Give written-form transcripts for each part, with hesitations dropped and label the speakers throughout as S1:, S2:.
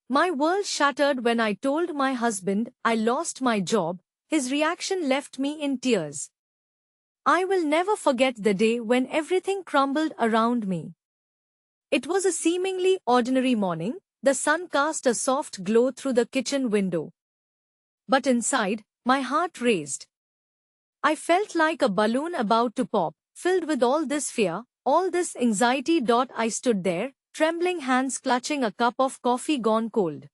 S1: My world shattered when I told my husband I lost my job. His reaction left me in tears. I will never forget the day when everything crumbled around me. It was a seemingly ordinary morning. The sun cast a soft glow through the kitchen window. But inside, my heart raced. I felt like a balloon about to pop, filled with all this fear, all this anxiety. I stood there, trembling hands clutching a cup of coffee gone cold.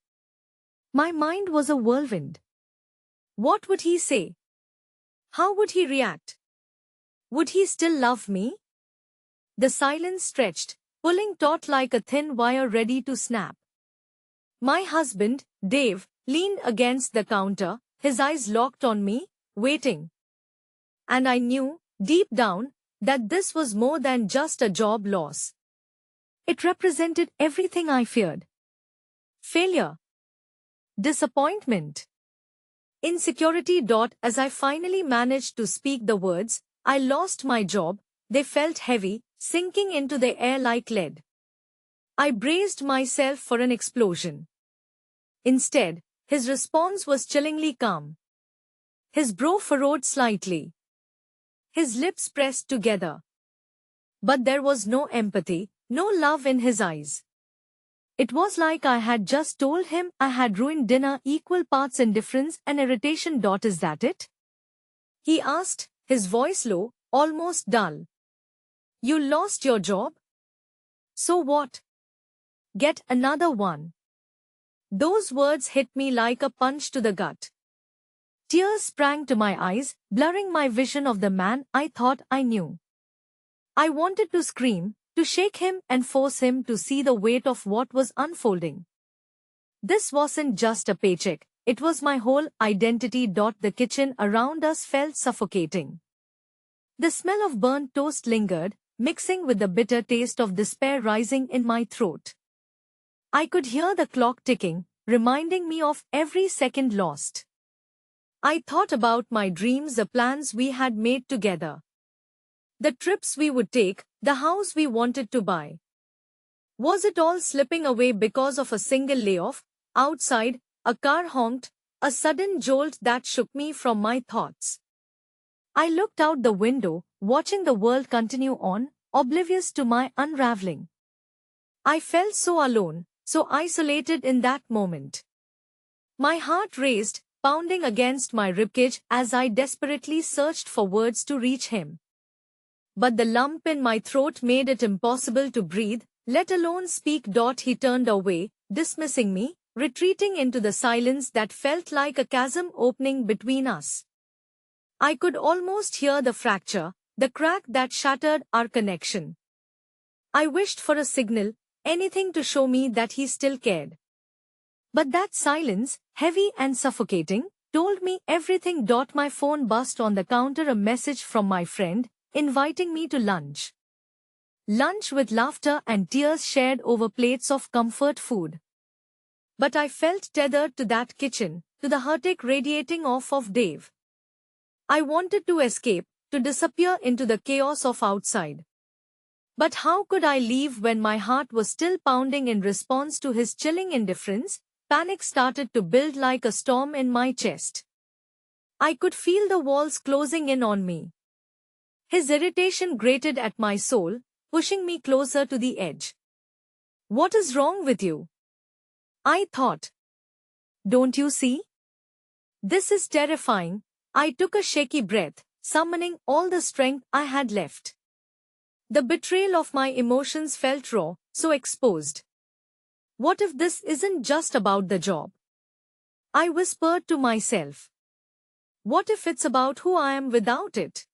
S1: My mind was a whirlwind. What would he say? How would he react? Would he still love me? The silence stretched, pulling taut like a thin wire ready to snap. My husband, Dave, leaned against the counter, his eyes locked on me, waiting. And I knew, deep down, that this was more than just a job loss. It represented everything I feared. Failure. Disappointment. Insecurity. As I finally managed to speak the words, I lost my job, they felt heavy, sinking into the air like lead. I braced myself for an explosion. Instead, his response was chillingly calm. His brow furrowed slightly. His lips pressed together. But there was no empathy, no love in his eyes. It was like I had just told him I had ruined dinner. Equal parts indifference and irritation. Is that it? He asked, his voice low, almost dull. You lost your job? So what? Get another one. Those words hit me like a punch to the gut. Tears sprang to my eyes, blurring my vision of the man I thought I knew. I wanted to scream, to shake him and force him to see the weight of what was unfolding. This wasn't just a paycheck, it was my whole identity. The kitchen around us felt suffocating. The smell of burnt toast lingered, mixing with the bitter taste of despair rising in my throat. I could hear the clock ticking, reminding me of every second lost. I thought about my dreams, the plans we had made together. The trips we would take, the house we wanted to buy. Was it all slipping away because of a single layoff? Outside, a car honked, a sudden jolt that shook me from my thoughts. I looked out the window, watching the world continue on, oblivious to my unraveling. I felt so alone, so isolated in that moment. My heart raced, pounding against my ribcage as I desperately searched for words to reach him. But the lump in my throat made it impossible to breathe, let alone speak. He turned away, dismissing me, retreating into the silence that felt like a chasm opening between us. I could almost hear the fracture, the crack that shattered our connection. I wished for a signal, anything to show me that he still cared. But that silence, heavy and suffocating, told me everything. My phone buzzed on the counter, a message from my friend, inviting me to lunch. Lunch with laughter and tears shared over plates of comfort food. But I felt tethered to that kitchen, to the heartache radiating off of Dave. I wanted to escape, to disappear into the chaos of outside. But how could I leave when my heart was still pounding in response to his chilling indifference? Panic started to build like a storm in my chest. I could feel the walls closing in on me. His irritation grated at my soul, pushing me closer to the edge. What is wrong with you? I thought. Don't you see? This is terrifying. I took a shaky breath, summoning all the strength I had left. The betrayal of my emotions felt raw, so exposed. What if this isn't just about the job? I whispered to myself. What if it's about who I am without it?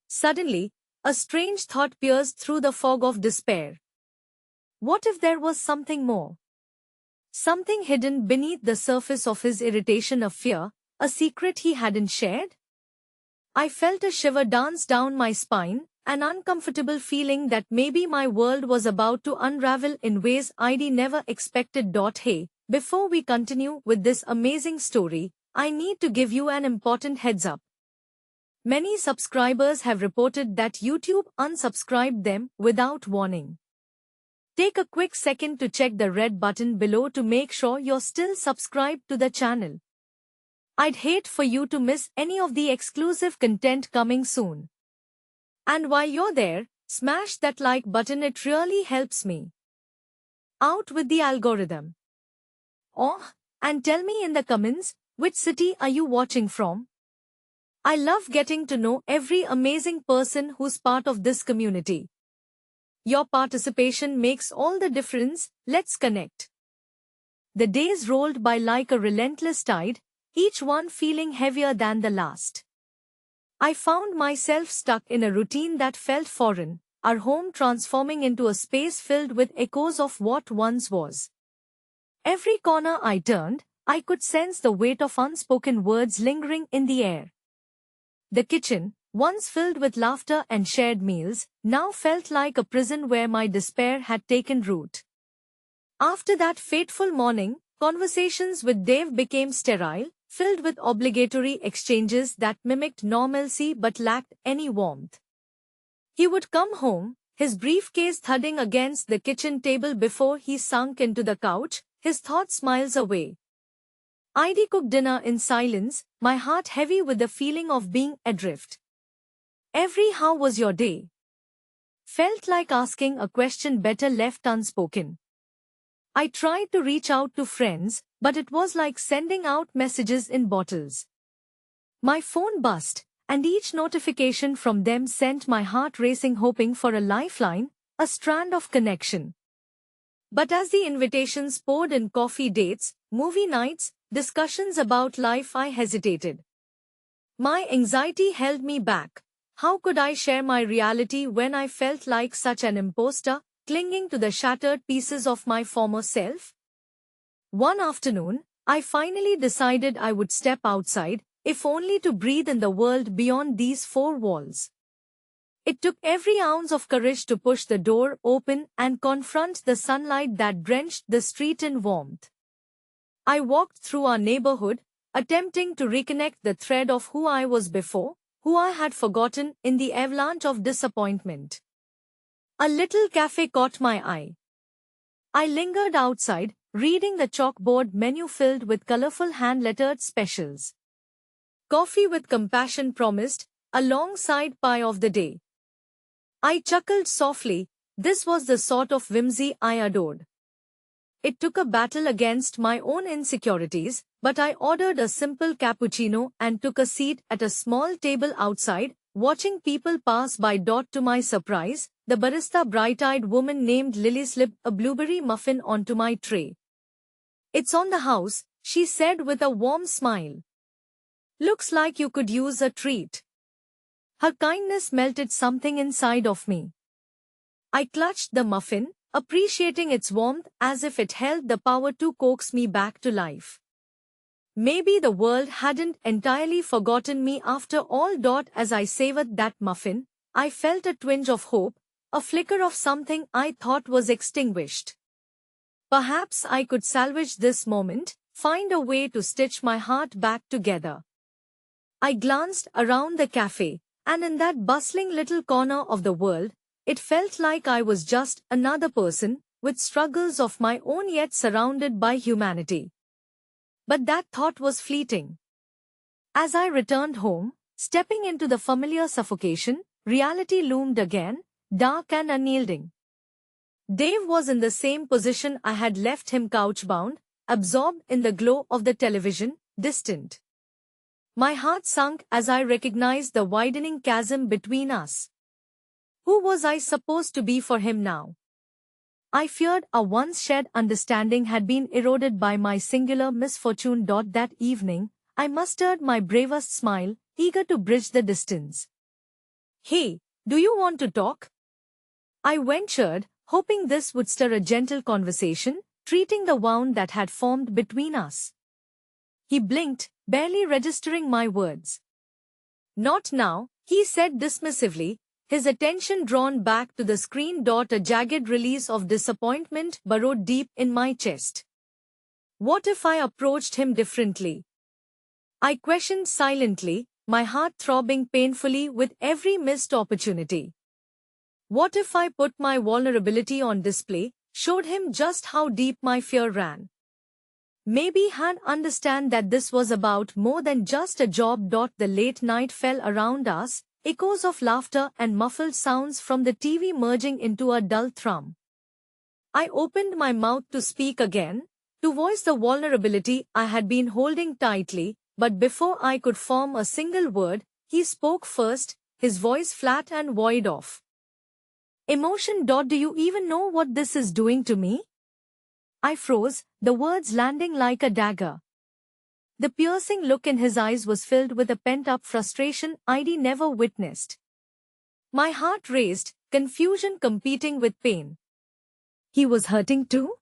S1: Suddenly, a strange thought pierced through the fog of despair. What if there was something more? Something hidden beneath the surface of his irritation, of fear, a secret he hadn't shared? I felt a shiver dance down my spine, an uncomfortable feeling that maybe my world was about to unravel in ways I'd never expected. Hey, before we continue with this amazing story, I need to give you an important heads up. Many subscribers have reported that YouTube unsubscribed them without warning. Take a quick second to check the red button below to make sure you're still subscribed to the channel. I'd hate for you to miss any of the exclusive content coming soon. And while you're there, smash that like button, it really helps me out with the algorithm. Oh, and tell me in the comments, which city are you watching from? I love getting to know every amazing person who's part of this community. Your participation makes all the difference. Let's connect. The days rolled by like a relentless tide, each one feeling heavier than the last. I found myself stuck in a routine that felt foreign, our home transforming into a space filled with echoes of what once was. Every corner I turned, I could sense the weight of unspoken words lingering in the air. The kitchen, once filled with laughter and shared meals, now felt like a prison where my despair had taken root. After that fateful morning, conversations with Dave became sterile, filled with obligatory exchanges that mimicked normalcy but lacked any warmth. He would come home, his briefcase thudding against the kitchen table before he sunk into the couch, his thoughts miles away. I'd cook dinner in silence, my heart heavy with the feeling of being adrift. Every "how was your day?" felt like asking a question better left unspoken. I tried to reach out to friends, but it was like sending out messages in bottles. My phone buzzed, and each notification from them sent my heart racing, hoping for a lifeline, a strand of connection. But as the invitations poured in, coffee dates, movie nights, discussions about life, I hesitated. My anxiety held me back. How could I share my reality when I felt like such an imposter, clinging to the shattered pieces of my former self? One afternoon, I finally decided I would step outside, if only to breathe in the world beyond these four walls. It took every ounce of courage to push the door open and confront the sunlight that drenched the street in warmth. I walked through our neighborhood, attempting to reconnect the thread of who I was before, who I had forgotten in the avalanche of disappointment. A little cafe caught my eye. I lingered outside, reading the chalkboard menu filled with colorful hand-lettered specials. Coffee with compassion promised, alongside pie of the day. I chuckled softly. This was the sort of whimsy I adored. It took a battle against my own insecurities, but I ordered a simple cappuccino and took a seat at a small table outside, watching people pass by. To my surprise, the barista, bright-eyed woman named Lily, slipped a blueberry muffin onto my tray. "It's on the house," she said with a warm smile. "Looks like you could use a treat." Her kindness melted something inside of me. I clutched the muffin, appreciating its warmth as if it held the power to coax me back to life. Maybe the world hadn't entirely forgotten me after all. As I savored that muffin, I felt a twinge of hope, a flicker of something I thought was extinguished. Perhaps I could salvage this moment, find a way to stitch my heart back together. I glanced around the cafe, and in that bustling little corner of the world, it felt like I was just another person, with struggles of my own yet surrounded by humanity. But that thought was fleeting. As I returned home, stepping into the familiar suffocation, reality loomed again, dark and unyielding. Dave was in the same position I had left him, couch-bound, absorbed in the glow of the television, distant. My heart sunk as I recognized the widening chasm between us. Who was I supposed to be for him now? I feared our once shared understanding had been eroded by my singular misfortune. That evening, I mustered my bravest smile, eager to bridge the distance. "Hey, do you want to talk?" I ventured, hoping this would stir a gentle conversation, treating the wound that had formed between us. He blinked, barely registering my words. "Not now," he said dismissively, his attention drawn back to the screen. A jagged release of disappointment burrowed deep in my chest. What if I approached him differently? I questioned silently, my heart throbbing painfully with every missed opportunity. What if I put my vulnerability on display, showed him just how deep my fear ran. Maybe he'd understand that this was about more than just a job. The late night fell around us, echoes of laughter and muffled sounds from the TV merging into a dull thrum. I opened my mouth to speak again, to voice the vulnerability I had been holding tightly, but before I could form a single word, he spoke first, his voice flat and void of emotion. Do you even know what this is doing to me? I froze, the words landing like a dagger. The piercing look in his eyes was filled with a pent-up frustration I'd never witnessed. My heart raced, confusion competing with pain. He was hurting too?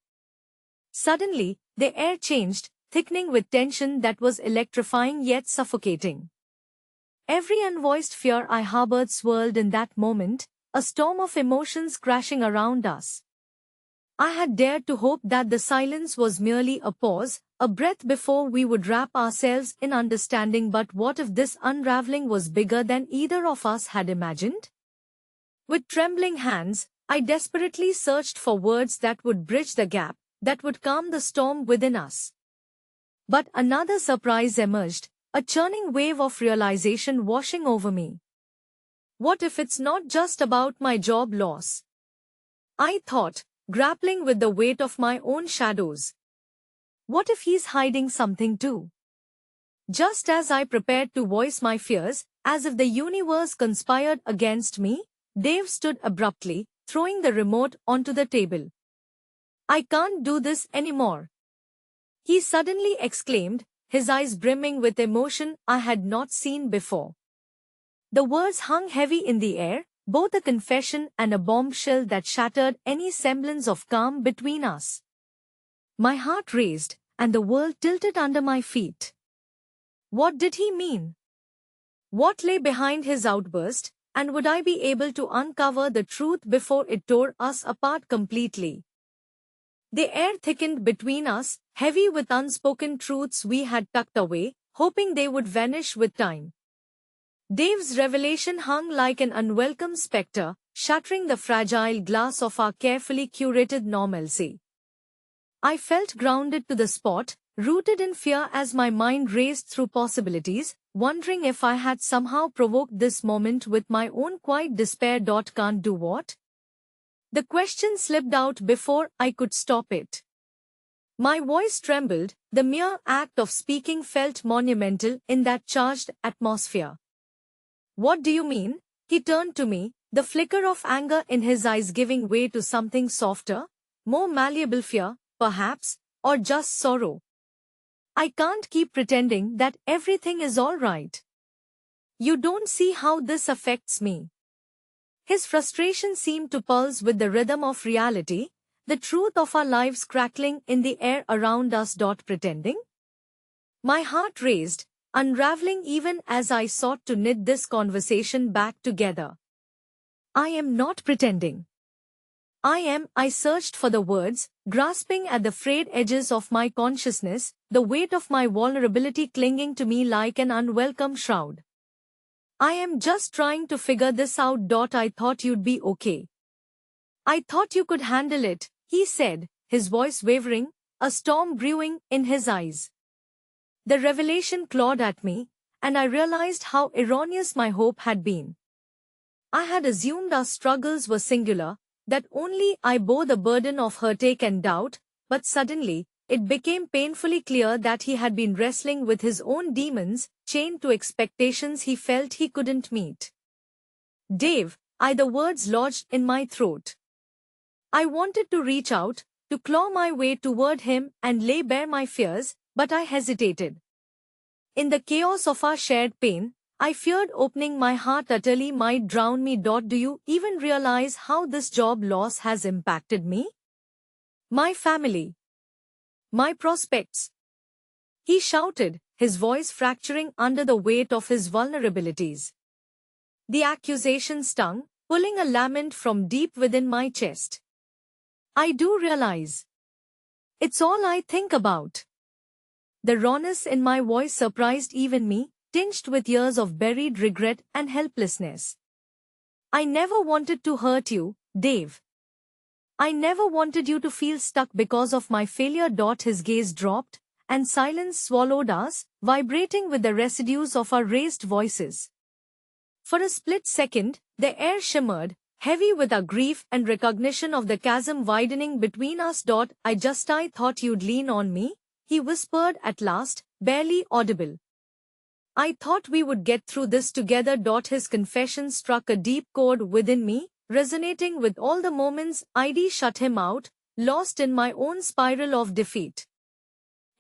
S1: Suddenly, the air changed, thickening with tension that was electrifying yet suffocating. Every unvoiced fear I harbored swirled in that moment, a storm of emotions crashing around us. I had dared to hope that the silence was merely a pause, a breath before we would wrap ourselves in understanding. But what if this unraveling was bigger than either of us had imagined? With trembling hands, I desperately searched for words that would bridge the gap, that would calm the storm within us. But another surprise emerged, a churning wave of realization washing over me. What if it's not just about my job loss? I thought, grappling with the weight of my own shadows. What if he's hiding something too? Just as I prepared to voice my fears, as if the universe conspired against me, Dave stood abruptly, throwing the remote onto the table. I can't do this anymore, he suddenly exclaimed, his eyes brimming with emotion I had not seen before. The words hung heavy in the air, both a confession and a bombshell that shattered any semblance of calm between us. My heart raced, and the world tilted under my feet. What did he mean? What lay behind his outburst, and would I be able to uncover the truth before it tore us apart completely? The air thickened between us, heavy with unspoken truths we had tucked away, hoping they would vanish with time. Dave's revelation hung like an unwelcome specter, shattering the fragile glass of our carefully curated normalcy. I felt grounded to the spot, rooted in fear as my mind raced through possibilities, wondering if I had somehow provoked this moment with my own quiet despair. Can't do what? The question slipped out before I could stop it. My voice trembled, the mere act of speaking felt monumental in that charged atmosphere. What do you mean? He turned to me, the flicker of anger in his eyes giving way to something softer, more malleable fear, perhaps, or just sorrow. I can't keep pretending that everything is all right. You don't see how this affects me. His frustration seemed to pulse with the rhythm of reality, the truth of our lives crackling in the air around us. Pretending? My heart raced, unraveling even as I sought to knit this conversation back together. I am not pretending. I searched for the words, grasping at the frayed edges of my consciousness, the weight of my vulnerability clinging to me like an unwelcome shroud. I am just trying to figure this out. I thought you'd be okay. I thought you could handle it, he said, his voice wavering, a storm brewing in his eyes. The revelation clawed at me, and I realized how erroneous my hope had been. I had assumed our struggles were singular, that only I bore the burden of heartache and doubt, but suddenly, it became painfully clear that he had been wrestling with his own demons, chained to expectations he felt he couldn't meet. Dave, the words lodged in my throat. I wanted to reach out, to claw my way toward him and lay bare my fears, but I hesitated. In the chaos of our shared pain, I feared opening my heart utterly might drown me. Do you even realize how this job loss has impacted me? My family. My prospects. He shouted, his voice fracturing under the weight of his vulnerabilities. The accusation stung, pulling a lament from deep within my chest. I do realize. It's all I think about. The rawness in my voice surprised even me, tinged with years of buried regret and helplessness. I never wanted to hurt you, Dave. I never wanted you to feel stuck because of my failure. His gaze dropped, and silence swallowed us, vibrating with the residues of our raised voices. For a split second, the air shimmered, heavy with our grief and recognition of the chasm widening between us. I thought you'd lean on me, he whispered at last, barely audible. I thought we would get through this together. His confession struck a deep chord within me, resonating with all the moments I'd shut him out, lost in my own spiral of defeat.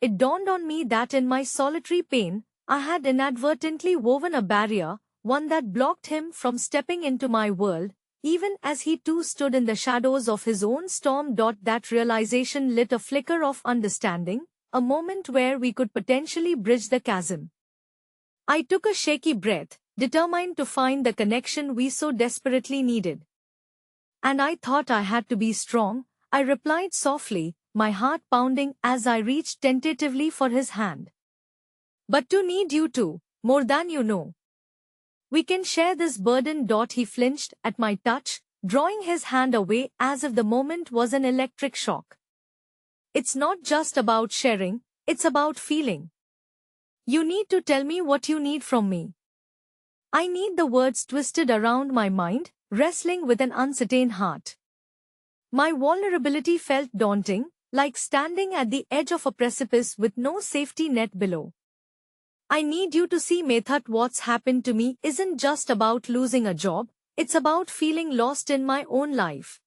S1: It dawned on me that in my solitary pain, I had inadvertently woven a barrier, one that blocked him from stepping into my world, even as he too stood in the shadows of his own storm. That realization lit a flicker of understanding, a moment where we could potentially bridge the chasm. I took a shaky breath, determined to find the connection we so desperately needed. And I thought I had to be strong, I replied softly, my heart pounding as I reached tentatively for his hand. But to need you too, more than you know. We can share this burden. He flinched at my touch, drawing his hand away as if the moment was an electric shock. It's not just about sharing, it's about feeling. You need to tell me what you need from me. I need. The words twisted around my mind, wrestling with an uncertain heart. My vulnerability felt daunting, like standing at the edge of a precipice with no safety net below. I need you to see, Medhat, what's happened to me isn't just about losing a job, it's about feeling lost in my own life.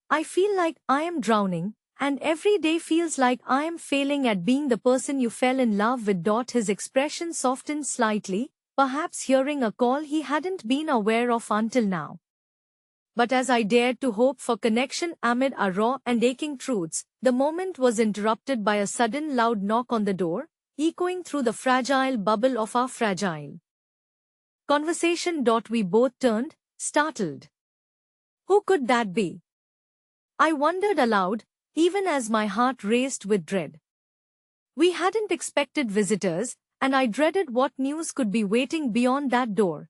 S1: I feel like I am drowning, and every day feels like I am failing at being the person you fell in love with. His expression softened slightly, perhaps hearing a call he hadn't been aware of until now. But as I dared to hope for connection amid our raw and aching truths, the moment was interrupted by a sudden loud knock on the door, echoing through the fragile bubble of our fragile conversation. We both turned, startled. Who could that be? I wondered aloud, even as my heart raced with dread. We hadn't expected visitors, and I dreaded what news could be waiting beyond that door.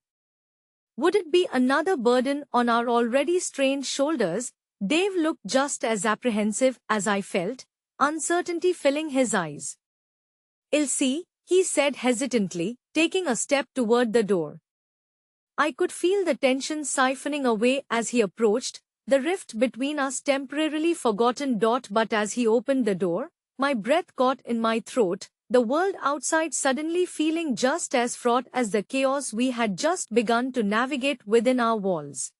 S1: Would it be another burden on our already strained shoulders? Dave looked just as apprehensive as I felt, uncertainty filling his eyes. I'll see, he said hesitantly, taking a step toward the door. I could feel the tension siphoning away as he approached, the rift between us temporarily forgotten. But as he opened the door, my breath caught in my throat, the world outside suddenly feeling just as fraught as the chaos we had just begun to navigate within our walls.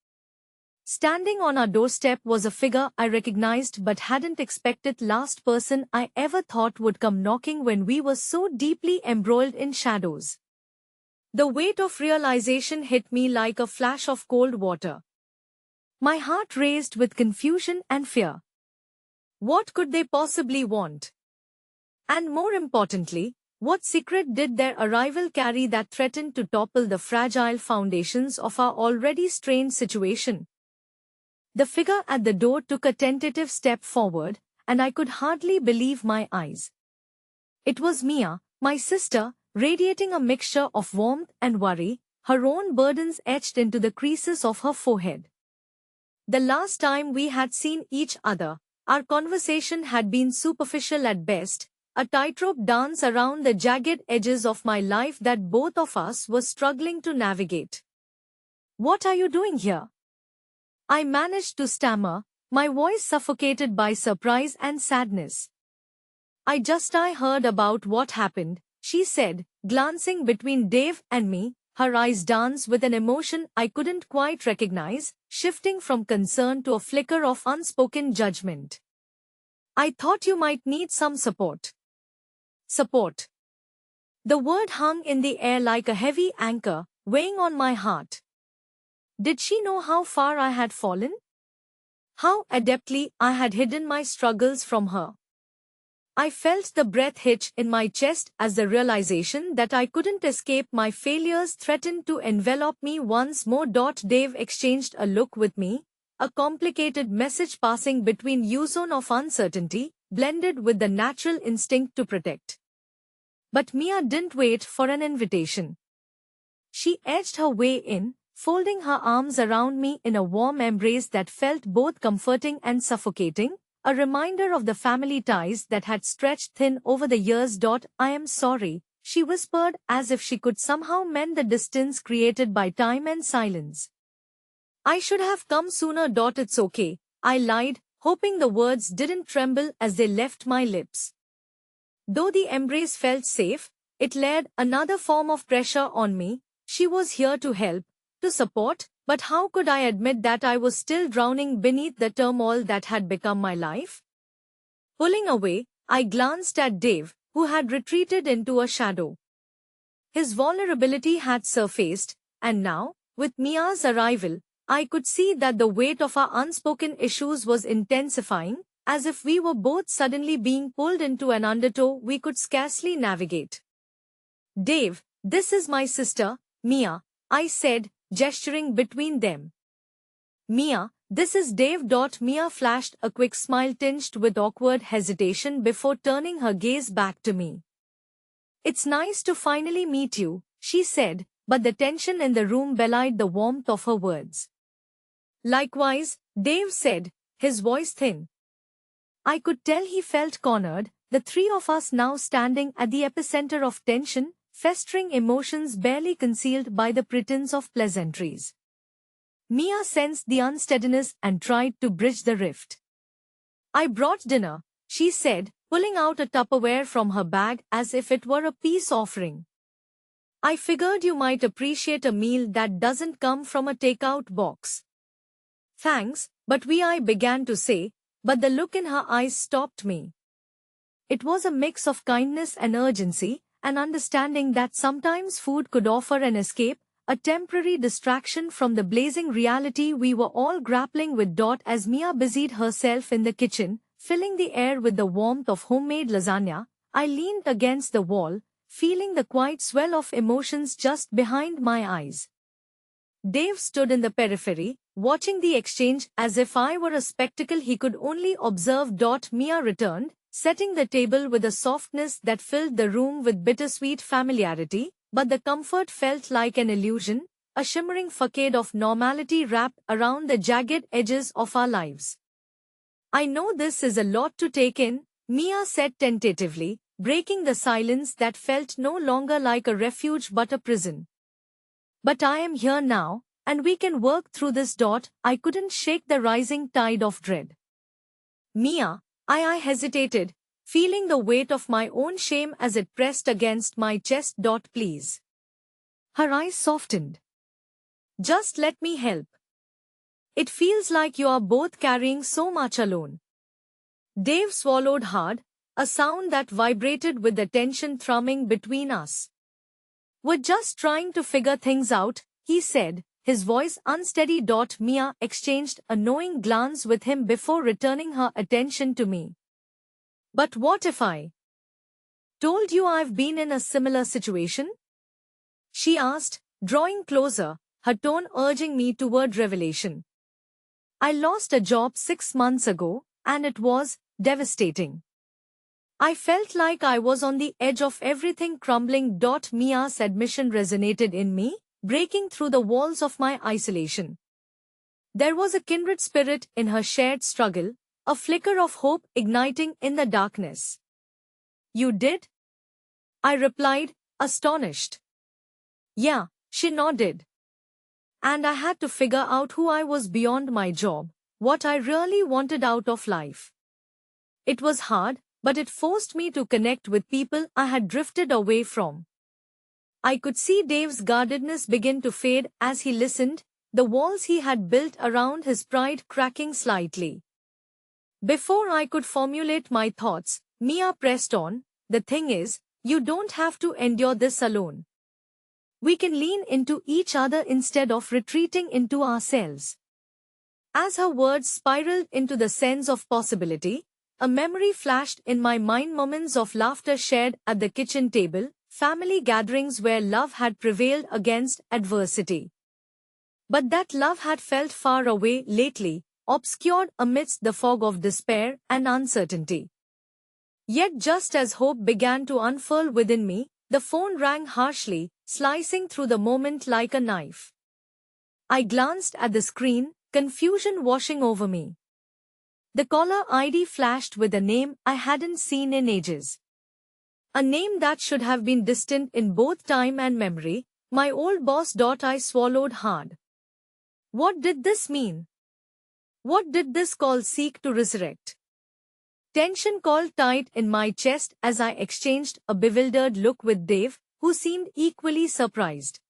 S1: Standing on our doorstep was a figure I recognized but hadn't expected. Last person I ever thought would come knocking when we were so deeply embroiled in shadows. The weight of realization hit me like a flash of cold water. My heart raced with confusion and fear. What could they possibly want? And more importantly, what secret did their arrival carry that threatened to topple the fragile foundations of our already strained situation? The figure at the door took a tentative step forward, and I could hardly believe my eyes. It was Mia, my sister, radiating a mixture of warmth and worry, her own burdens etched into the creases of her forehead. The last time we had seen each other, our conversation had been superficial at best, a tightrope dance around the jagged edges of my life that both of us were struggling to navigate. What are you doing here? I managed to stammer, my voice suffocated by surprise and sadness. I heard about what happened, she said, glancing between Dave and me, her eyes danced with an emotion I couldn't quite recognize, shifting from concern to a flicker of unspoken judgment. I thought you might need some support. Support. The word hung in the air like a heavy anchor, weighing on my heart. Did she know how far I had fallen? How adeptly I had hidden my struggles from her? I felt the breath hitch in my chest as the realization that I couldn't escape my failures threatened to envelop me once more. Dave exchanged a look with me, a complicated message passing between zone of uncertainty, blended with the natural instinct to protect. But Mia didn't wait for an invitation. She edged her way in, folding her arms around me in a warm embrace that felt both comforting and suffocating, a reminder of the family ties that had stretched thin over the years. I am sorry, she whispered as if she could somehow mend the distance created by time and silence. I should have come sooner. It's okay, I lied, hoping the words didn't tremble as they left my lips. Though the embrace felt safe, it laid another form of pressure on me. She was here to help, to support, but how could I admit that I was still drowning beneath the turmoil that had become my life? Pulling away, I glanced at Dave, who had retreated into a shadow. His vulnerability had surfaced, and now, with Mia's arrival, I could see that the weight of our unspoken issues was intensifying, as if we were both suddenly being pulled into an undertow we could scarcely navigate. Dave, this is my sister, Mia, I said, gesturing between them. Mia, this is Dave. Mia flashed a quick smile tinged with awkward hesitation before turning her gaze back to me. It's nice to finally meet you, she said, but the tension in the room belied the warmth of her words. Likewise, Dave said, his voice thin. I could tell he felt cornered, the three of us now standing at the epicenter of tension, festering emotions barely concealed by the pretense of pleasantries. Mia sensed the unsteadiness and tried to bridge the rift. I brought dinner, she said, pulling out a Tupperware from her bag as if it were a peace offering. I figured you might appreciate a meal that doesn't come from a takeout box. Thanks, but I began to say, but the look in her eyes stopped me. It was a mix of kindness and urgency, an understanding that sometimes food could offer an escape, a temporary distraction from the blazing reality we were all grappling with. As Mia busied herself in the kitchen, filling the air with the warmth of homemade lasagna, I leaned against the wall, feeling the quiet swell of emotions just behind my eyes. Dave stood in the periphery, watching the exchange as if I were a spectacle he could only observe. Mia returned, setting the table with a softness that filled the room with bittersweet familiarity, but the comfort felt like an illusion, a shimmering facade of normality wrapped around the jagged edges of our lives. I know this is a lot to take in, Mia said tentatively, breaking the silence that felt no longer like a refuge but a prison. But I am here now, and we can work through this. I couldn't shake the rising tide of dread. Mia, I hesitated, feeling the weight of my own shame as it pressed against my chest. Please. Her eyes softened. Just let me help. It feels like you are both carrying so much alone. Dave swallowed hard, a sound that vibrated with the tension thrumming between us. We're just trying to figure things out, he said, his voice unsteady. Mia exchanged a knowing glance with him before returning her attention to me. But what if I told you I've been in a similar situation? She asked, drawing closer, her tone urging me toward revelation. I lost a job 6 months ago, and it was devastating. I felt like I was on the edge of everything crumbling. Mia's admission resonated in me, breaking through the walls of my isolation. There was a kindred spirit in her shared struggle, a flicker of hope igniting in the darkness. You did? I replied, astonished. Yeah, she nodded. And I had to figure out who I was beyond my job, what I really wanted out of life. It was hard, but it forced me to connect with people I had drifted away from. I could see Dave's guardedness begin to fade as he listened, the walls he had built around his pride cracking slightly. Before I could formulate my thoughts, Mia pressed on, the thing is, you don't have to endure this alone. We can lean into each other instead of retreating into ourselves. As her words spiraled into the sense of possibility, a memory flashed in my mind, moments of laughter shared at the kitchen table, family gatherings where love had prevailed against adversity. But that love had felt far away lately, obscured amidst the fog of despair and uncertainty. Yet just as hope began to unfurl within me, the phone rang harshly, slicing through the moment like a knife. I glanced at the screen, confusion washing over me. The caller ID flashed with a name I hadn't seen in ages. A name that should have been distant in both time and memory, my old boss. I swallowed hard. What did this mean? What did this call seek to resurrect? Tension called tight in my chest as I exchanged a bewildered look with Dave, who seemed equally surprised.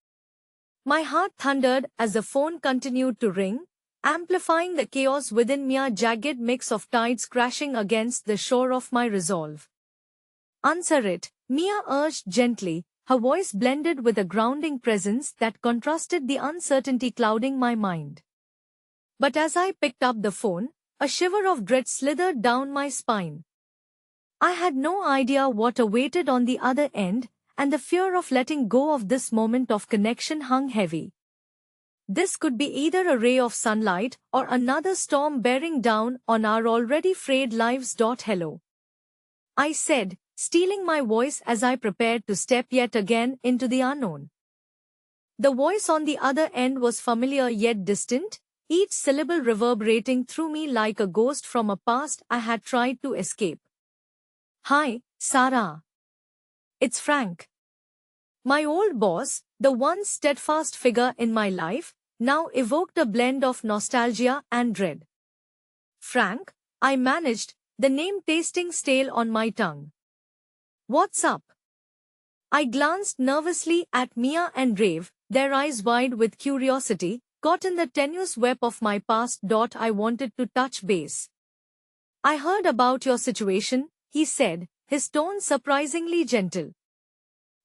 S1: My heart thundered as the phone continued to ring, amplifying the chaos within me, a jagged mix of tides crashing against the shore of my resolve. Answer it, Mia urged gently, her voice blended with a grounding presence that contrasted the uncertainty clouding my mind. But as I picked up the phone, a shiver of dread slithered down my spine. I had no idea what awaited on the other end, and the fear of letting go of this moment of connection hung heavy. This could be either a ray of sunlight or another storm bearing down on our already frayed lives. Hello, I said, stealing my voice as I prepared to step yet again into the unknown. The voice on the other end was familiar yet distant, each syllable reverberating through me like a ghost from a past I had tried to escape. Hi, Sarah. It's Frank. My old boss, the once steadfast figure in my life, now evoked a blend of nostalgia and dread. Frank, I managed, the name tasting stale on my tongue. What's up? I glanced nervously at Mia and Dave, their eyes wide with curiosity, caught in the tenuous web of my past. I wanted to touch base. I heard about your situation, he said, his tone surprisingly gentle.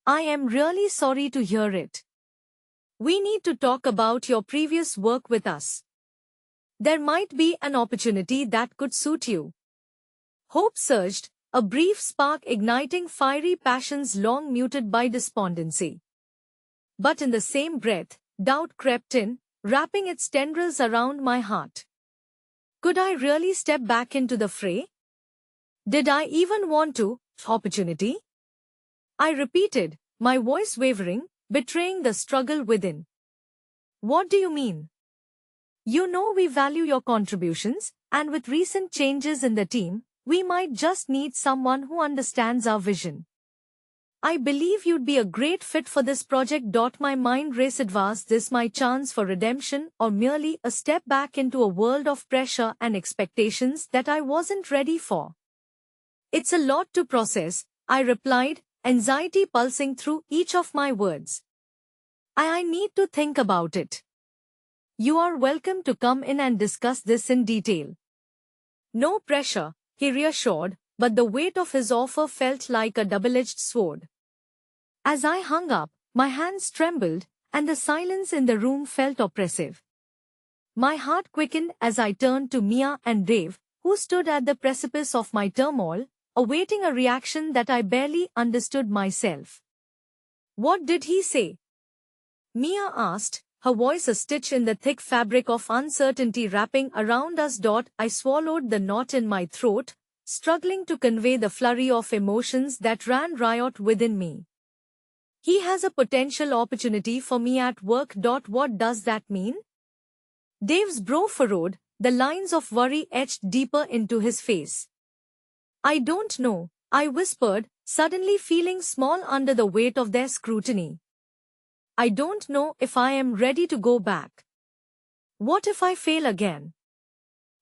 S1: I am really sorry to hear it. We need to talk about your previous work with us. There might be an opportunity that could suit you. Hope surged, a brief spark igniting fiery passions long muted by despondency. But in the same breath, doubt crept in, wrapping its tendrils around my heart. Could I really step back into the fray? Did I even want to? Opportunity? I repeated, my voice wavering, betraying the struggle within. What do you mean? You know we value your contributions, and with recent changes in the team, we might just need someone who understands our vision. I believe you'd be a great fit for this project. My mind raced. Was this my chance for redemption or merely a step back into a world of pressure and expectations that I wasn't ready for? It's a lot to process, I replied, anxiety pulsing through each of my words. I need to think about it. You are welcome to come in and discuss this in detail. No pressure, he reassured, but the weight of his offer felt like a double-edged sword. As I hung up, my hands trembled, and the silence in the room felt oppressive. My heart quickened as I turned to Mia and Dave, who stood at the precipice of my turmoil, awaiting a reaction that I barely understood myself. What did he say? Mia asked, her voice a stitch in the thick fabric of uncertainty wrapping around us. I swallowed the knot in my throat, struggling to convey the flurry of emotions that ran riot within me. He has a potential opportunity for me at work. What does that mean? Dave's brow furrowed, the lines of worry etched deeper into his face. I don't know, I whispered, suddenly feeling small under the weight of their scrutiny. I don't know if I am ready to go back. What if I fail again?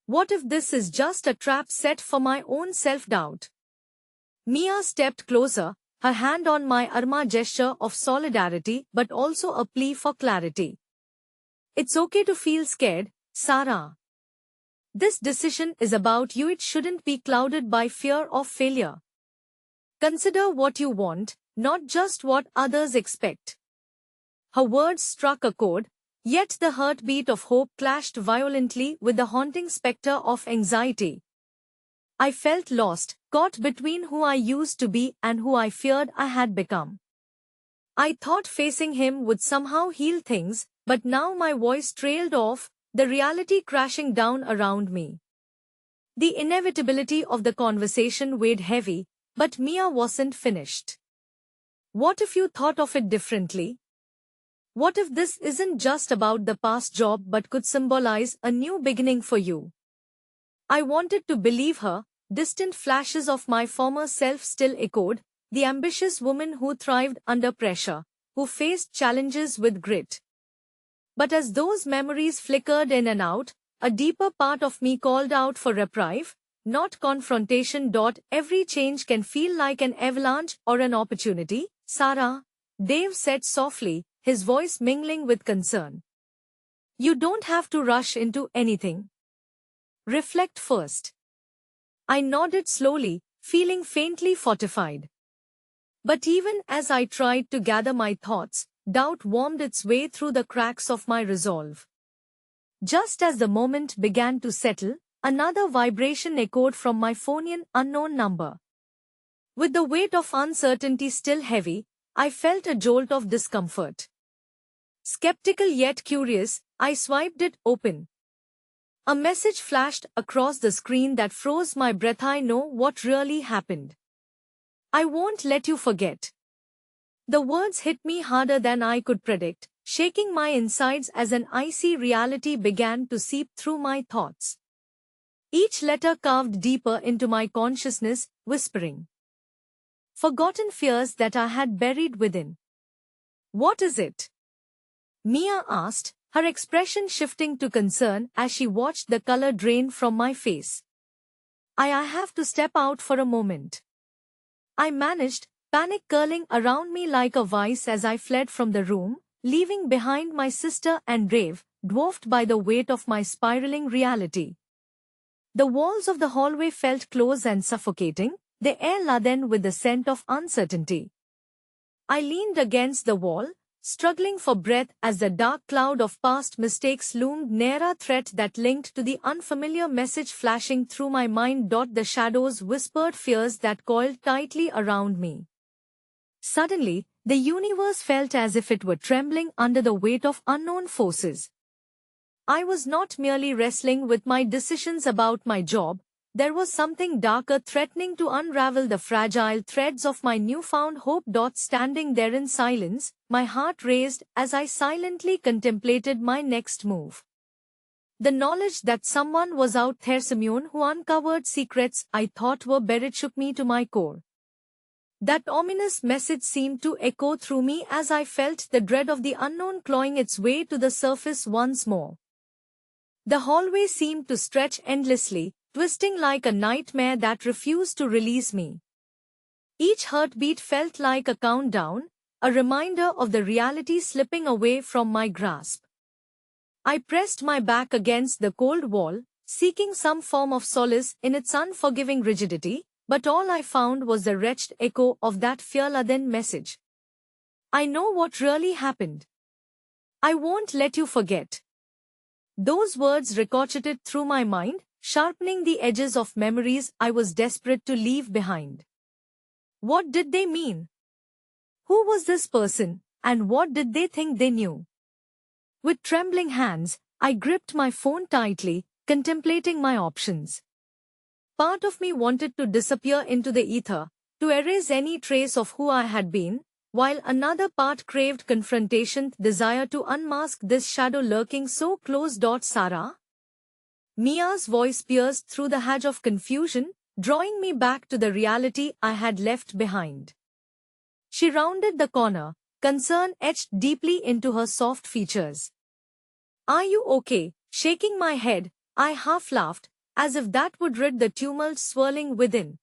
S1: What if this is just a trap set for my own self-doubt? Mia stepped closer, her hand on my arm, a gesture of solidarity but also a plea for clarity. It's okay to feel scared, Sarah. This decision is about you. It shouldn't be clouded by fear of failure. Consider what you want, not just what others expect. Her words struck a chord, yet the heartbeat of hope clashed violently with the haunting specter of anxiety. I felt lost, caught between who I used to be and who I feared I had become. I thought facing him would somehow heal things, but now my voice trailed off, the reality crashing down around me. The inevitability of the conversation weighed heavy, but Mia wasn't finished. What if you thought of it differently? What if this isn't just about the past job but could symbolize a new beginning for you? I wanted to believe her. Distant flashes of my former self still echoed, the ambitious woman who thrived under pressure, who faced challenges with grit. But as those memories flickered in and out, a deeper part of me called out for reprieve, not confrontation. Every change can feel like an avalanche or an opportunity, Sarah, Dave said softly, his voice mingling with concern. You don't have to rush into anything. Reflect first. I nodded slowly, feeling faintly fortified. But even as I tried to gather my thoughts, doubt wormed its way through the cracks of my resolve. Just as the moment began to settle, another vibration echoed from my phone, unknown number. With the weight of uncertainty still heavy, I felt a jolt of discomfort. Skeptical yet curious, I swiped it open. A message flashed across the screen that froze my breath. I know what really happened. I won't let you forget. The words hit me harder than I could predict, shaking my insides as an icy reality began to seep through my thoughts. Each letter carved deeper into my consciousness, whispering forgotten fears that I had buried within. What is it? Mia asked, her expression shifting to concern as she watched the color drain from my face. I have to step out for a moment. I managed, panic curling around me like a vice as I fled from the room, leaving behind my sister and Dave, dwarfed by the weight of my spiraling reality. The walls of the hallway felt close and suffocating, the air laden with the scent of uncertainty. I leaned against the wall, struggling for breath as the dark cloud of past mistakes loomed near, a threat that linked to the unfamiliar message flashing through my mind. The shadows whispered fears that coiled tightly around me. Suddenly, the universe felt as if it were trembling under the weight of unknown forces. I was not merely wrestling with my decisions about my job, there was something darker threatening to unravel the fragile threads of my newfound hope. Standing there in silence, my heart raced as I silently contemplated my next move. The knowledge that someone was out there, someone who uncovered secrets I thought were buried, shook me to my core. That ominous message seemed to echo through me as I felt the dread of the unknown clawing its way to the surface once more. The hallway seemed to stretch endlessly, twisting like a nightmare that refused to release me. Each heartbeat felt like a countdown, a reminder of the reality slipping away from my grasp. I pressed my back against the cold wall, seeking some form of solace in its unforgiving rigidity, but all I found was the wretched echo of that fear-laden message. I know what really happened. I won't let you forget. Those words ricocheted through my mind, sharpening the edges of memories I was desperate to leave behind. What did they mean? Who was this person, and what did they think they knew? With trembling hands, I gripped my phone tightly, contemplating my options. Part of me wanted to disappear into the ether, to erase any trace of who I had been, while another part craved confrontation, desire to unmask this shadow lurking so close. Sarah? Mia's voice pierced through the hedge of confusion, drawing me back to the reality I had left behind. She rounded the corner, concern etched deeply into her soft features. Are you okay? Shaking my head, I half laughed, as if that would rid the tumult swirling within.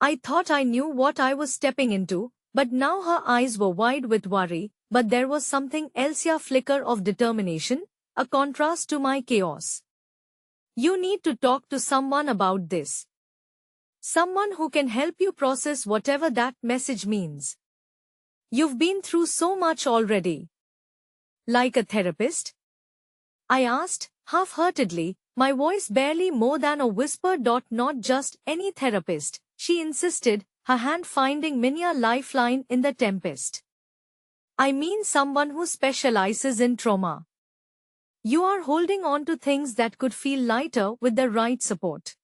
S1: I thought I knew what I was stepping into, but now her eyes were wide with worry, but there was something else, a flicker of determination, a contrast to my chaos. You need to talk to someone about this. Someone who can help you process whatever that message means. You've been through so much already. Like a therapist? I asked, half-heartedly, my voice barely more than a whisper. Not just any therapist, she insisted, her hand finding many a lifeline in the tempest. I mean someone who specializes in trauma. You are holding on to things that could feel lighter with the right support.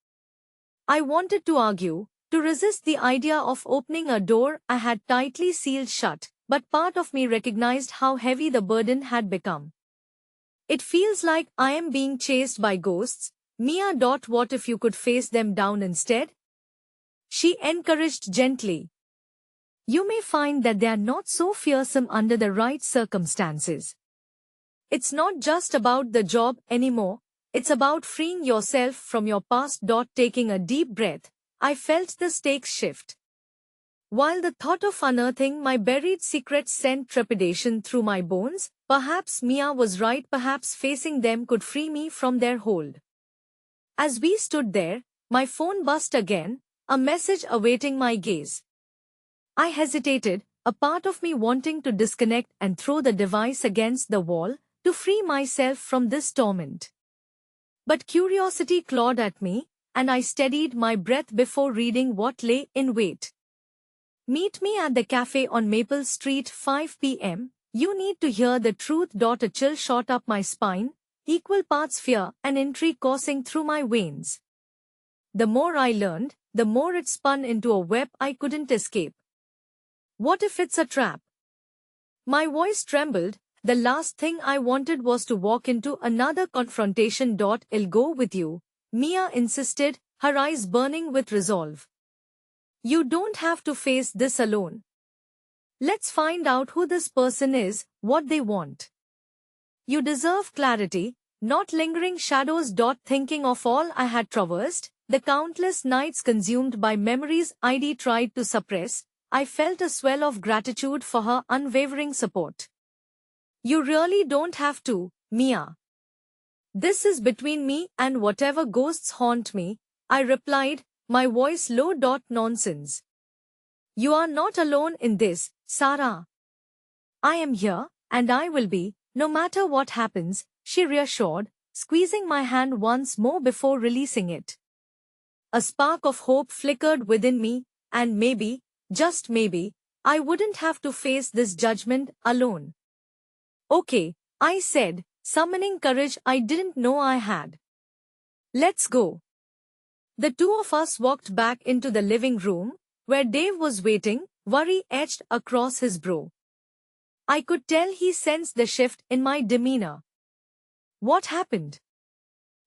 S1: I wanted to argue, to resist the idea of opening a door I had tightly sealed shut, but part of me recognized how heavy the burden had become. It feels like I am being chased by ghosts. Mia. What if you could face them down instead? She encouraged gently. You may find that they are not so fearsome under the right circumstances. It's not just about the job anymore, it's about freeing yourself from your past. Taking a deep breath, I felt the stakes shift. While the thought of unearthing my buried secrets sent trepidation through my bones, perhaps Mia was right. Perhaps facing them could free me from their hold. As we stood there, my phone buzzed again, a message awaiting my gaze. I hesitated, a part of me wanting to disconnect and throw the device against the wall, to free myself from this torment. But curiosity clawed at me, and I steadied my breath before reading what lay in wait. Meet me at the cafe on Maple Street 5 p.m. You need to hear the truth. A chill shot up my spine, equal parts fear and intrigue coursing through my veins. The more I learned, the more it spun into a web I couldn't escape. What if it's a trap? My voice trembled. The last thing I wanted was to walk into another confrontation. I'll go with you, Mia insisted, her eyes burning with resolve. You don't have to face this alone. Let's find out who this person is, what they want. You deserve clarity, not lingering shadows. Thinking of all I had traversed, the countless nights consumed by memories I'd tried to suppress, I felt a swell of gratitude for her unwavering support. You really don't have to, Mia. This is between me and whatever ghosts haunt me, I replied, my voice low. Nonsense. You are not alone in this, Sarah. I am here, and I will be, no matter what happens, she reassured, squeezing my hand once more before releasing it. A spark of hope flickered within me, and maybe, just maybe, I wouldn't have to face this judgment alone. Okay, I said, summoning courage I didn't know I had. Let's go. The two of us walked back into the living room, where Dave was waiting, worry etched across his brow. I could tell he sensed the shift in my demeanor. What happened?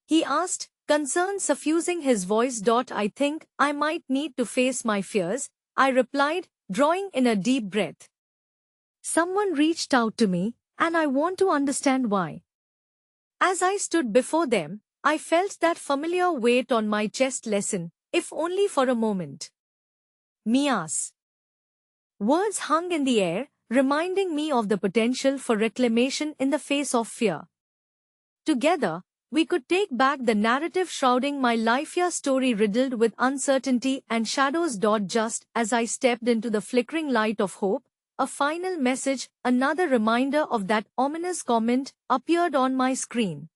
S1: He asked, concern suffusing his voice. I think I might need to face my fears, I replied, drawing in a deep breath. Someone reached out to me, and I want to understand why. As I stood before them, I felt that familiar weight on my chest lessen, if only for a moment. Mia's words hung in the air, reminding me of the potential for reclamation in the face of fear. Together, we could take back the narrative shrouding my life, a story riddled with uncertainty and shadows. Just as I stepped into the flickering light of hope, a final message, another reminder of that ominous comment, appeared on my screen.